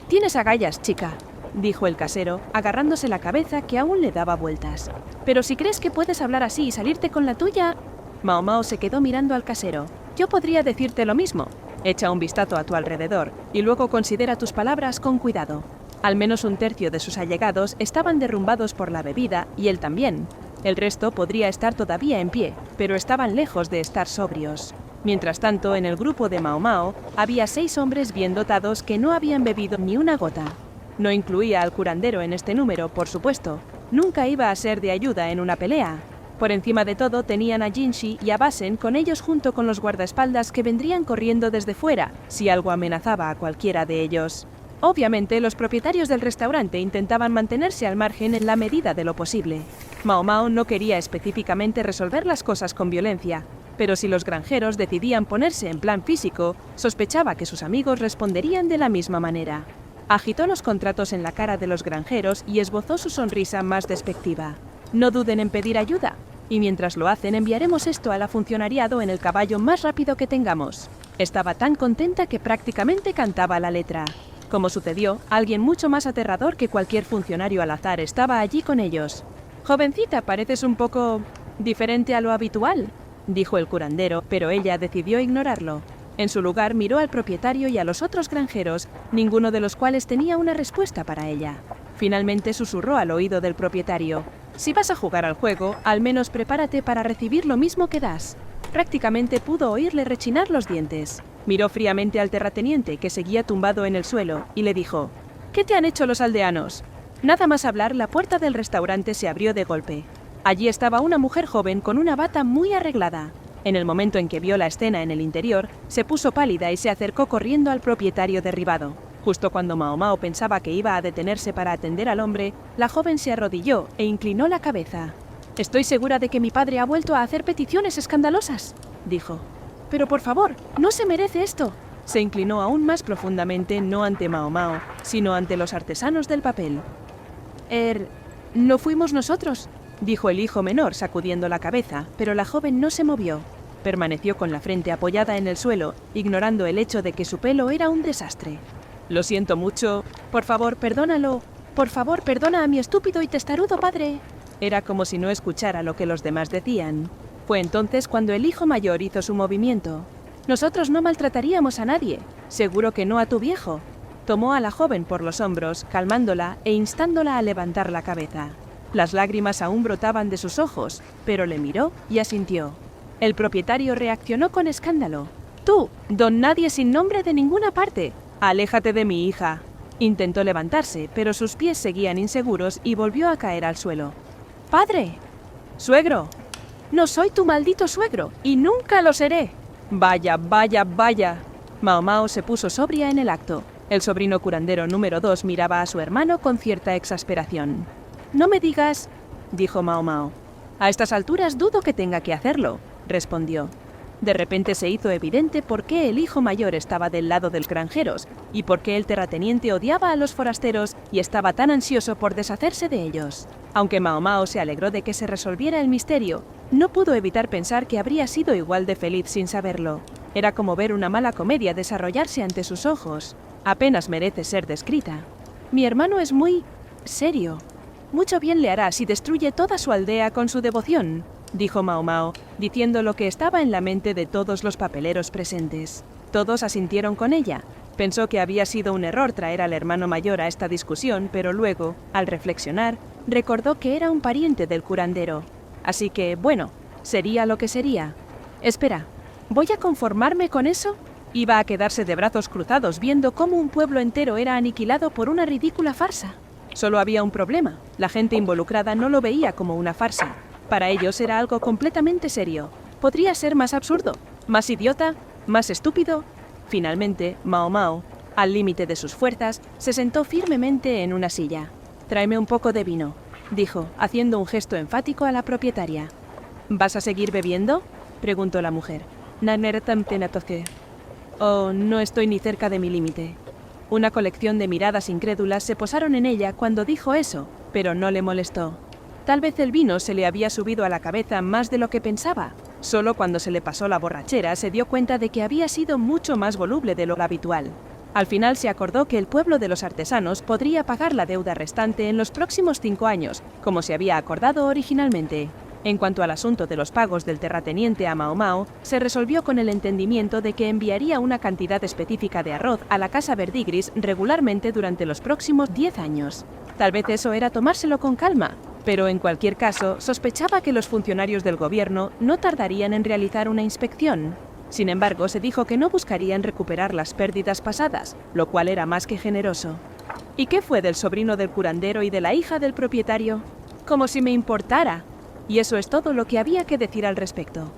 [SPEAKER 1] Tienes agallas, chica, dijo el casero, agarrándose la cabeza que aún le daba vueltas. Pero si crees que puedes hablar así y salirte con la tuya... Mao Mao se quedó mirando al casero. Yo podría decirte lo mismo. Echa un vistazo a tu alrededor y luego considera tus palabras con cuidado. Al menos un tercio de sus allegados estaban derrumbados por la bebida y él también. El resto podría estar todavía en pie, pero estaban lejos de estar sobrios. Mientras tanto, en el grupo de Mao Mao había 6 hombres bien dotados que no habían bebido ni una gota. No incluía al curandero en este número, por supuesto. Nunca iba a ser de ayuda en una pelea. Por encima de todo tenían a Jinshi y a Basen con ellos junto con los guardaespaldas que vendrían corriendo desde fuera si algo amenazaba a cualquiera de ellos. Obviamente, los propietarios del restaurante intentaban mantenerse al margen en la medida de lo posible. Mao Mao no quería específicamente resolver las cosas con violencia, pero si los granjeros decidían ponerse en plan físico, sospechaba que sus amigos responderían de la misma manera. Agitó los contratos en la cara de los granjeros y esbozó su sonrisa más despectiva. No duden en pedir ayuda, y mientras lo hacen enviaremos esto a la funcionariado en el caballo más rápido que tengamos. Estaba tan contenta que prácticamente cantaba la letra. Como sucedió, alguien mucho más aterrador que cualquier funcionario al azar estaba allí con ellos. «Jovencita, pareces un poco diferente a lo habitual», dijo el curandero, pero ella decidió ignorarlo. En su lugar miró al propietario y a los otros granjeros, ninguno de los cuales tenía una respuesta para ella. Finalmente susurró al oído del propietario: «Si vas a jugar al juego, al menos prepárate para recibir lo mismo que das». Prácticamente pudo oírle rechinar los dientes. Miró fríamente al terrateniente, que seguía tumbado en el suelo, y le dijo: «¿Qué te han hecho los aldeanos?». Nada más hablar, la puerta del restaurante se abrió de golpe. Allí estaba una mujer joven con una bata muy arreglada. En el momento en que vio la escena en el interior, se puso pálida y se acercó corriendo al propietario derribado. Justo cuando Mao Mao pensaba que iba a detenerse para atender al hombre, la joven se arrodilló e inclinó la cabeza. «Estoy segura de que mi padre ha vuelto a hacer peticiones escandalosas», dijo. «Pero por favor, no se merece esto». Se inclinó aún más profundamente, no ante Mao Mao, sino ante los artesanos del papel. «No fuimos nosotros», dijo el hijo menor sacudiendo la cabeza, pero la joven no se movió. Permaneció con la frente apoyada en el suelo, ignorando el hecho de que su pelo era un desastre. «Lo siento mucho. Por favor, perdónalo. Por favor, perdona a mi estúpido y testarudo padre». Era como si no escuchara lo que los demás decían. Fue entonces cuando el hijo mayor hizo su movimiento. «Nosotros no maltrataríamos a nadie. Seguro que no a tu viejo». Tomó a la joven por los hombros, calmándola e instándola a levantar la cabeza. Las lágrimas aún brotaban de sus ojos, pero le miró y asintió. El propietario reaccionó con escándalo. «Tú, don nadie sin nombre de ninguna parte. Aléjate de mi hija». Intentó levantarse, pero sus pies seguían inseguros y volvió a caer al suelo. «¡Padre!». «¡Suegro!». «No soy tu maldito suegro, y nunca lo seré». «Vaya, vaya, vaya». Mao Mao se puso sobria en el acto. El sobrino curandero número 2 miraba a su hermano con cierta exasperación. «No me digas», dijo Mao Mao. «A estas alturas dudo que tenga que hacerlo», respondió. De repente se hizo evidente por qué el hijo mayor estaba del lado de los granjeros y por qué el terrateniente odiaba a los forasteros y estaba tan ansioso por deshacerse de ellos. Aunque Mao Mao se alegró de que se resolviera el misterio, no pudo evitar pensar que habría sido igual de feliz sin saberlo. Era como ver una mala comedia desarrollarse ante sus ojos. Apenas merece ser descrita. «Mi hermano es muy serio. Mucho bien le hará si destruye toda su aldea con su devoción», dijo Mao Mao, diciendo lo que estaba en la mente de todos los papeleros presentes. Todos asintieron con ella. Pensó que había sido un error traer al hermano mayor a esta discusión, pero luego, al reflexionar, recordó que era un pariente del curandero. Así que, bueno, sería lo que sería. «Espera, ¿voy a conformarme con eso?». Iba a quedarse de brazos cruzados viendo cómo un pueblo entero era aniquilado por una ridícula farsa. Solo había un problema. La gente involucrada no lo veía como una farsa. Para ellos era algo completamente serio. Podría ser más absurdo, más idiota, más estúpido. Finalmente, Mao Mao, al límite de sus fuerzas, se sentó firmemente en una silla. «Tráeme un poco de vino», dijo, haciendo un gesto enfático a la propietaria. «¿Vas a seguir bebiendo?», preguntó la mujer. «Oh, no estoy ni cerca de mi límite». Una colección de miradas incrédulas se posaron en ella cuando dijo eso, pero no le molestó. Tal vez el vino se le había subido a la cabeza más de lo que pensaba. Solo cuando se le pasó la borrachera se dio cuenta de que había sido mucho más voluble de lo habitual. Al final se acordó que el pueblo de los artesanos podría pagar la deuda restante en los próximos 5 años, como se había acordado originalmente. En cuanto al asunto de los pagos del terrateniente a Mao Mao, se resolvió con el entendimiento de que enviaría una cantidad específica de arroz a la casa Verdigris regularmente durante los próximos 10 años. Tal vez eso era tomárselo con calma, pero en cualquier caso sospechaba que los funcionarios del gobierno no tardarían en realizar una inspección. Sin embargo, se dijo que no buscarían recuperar las pérdidas pasadas, lo cual era más que generoso. ¿Y qué fue del sobrino del curandero y de la hija del propietario? Como si me importara. Y eso es todo lo que había que decir al respecto.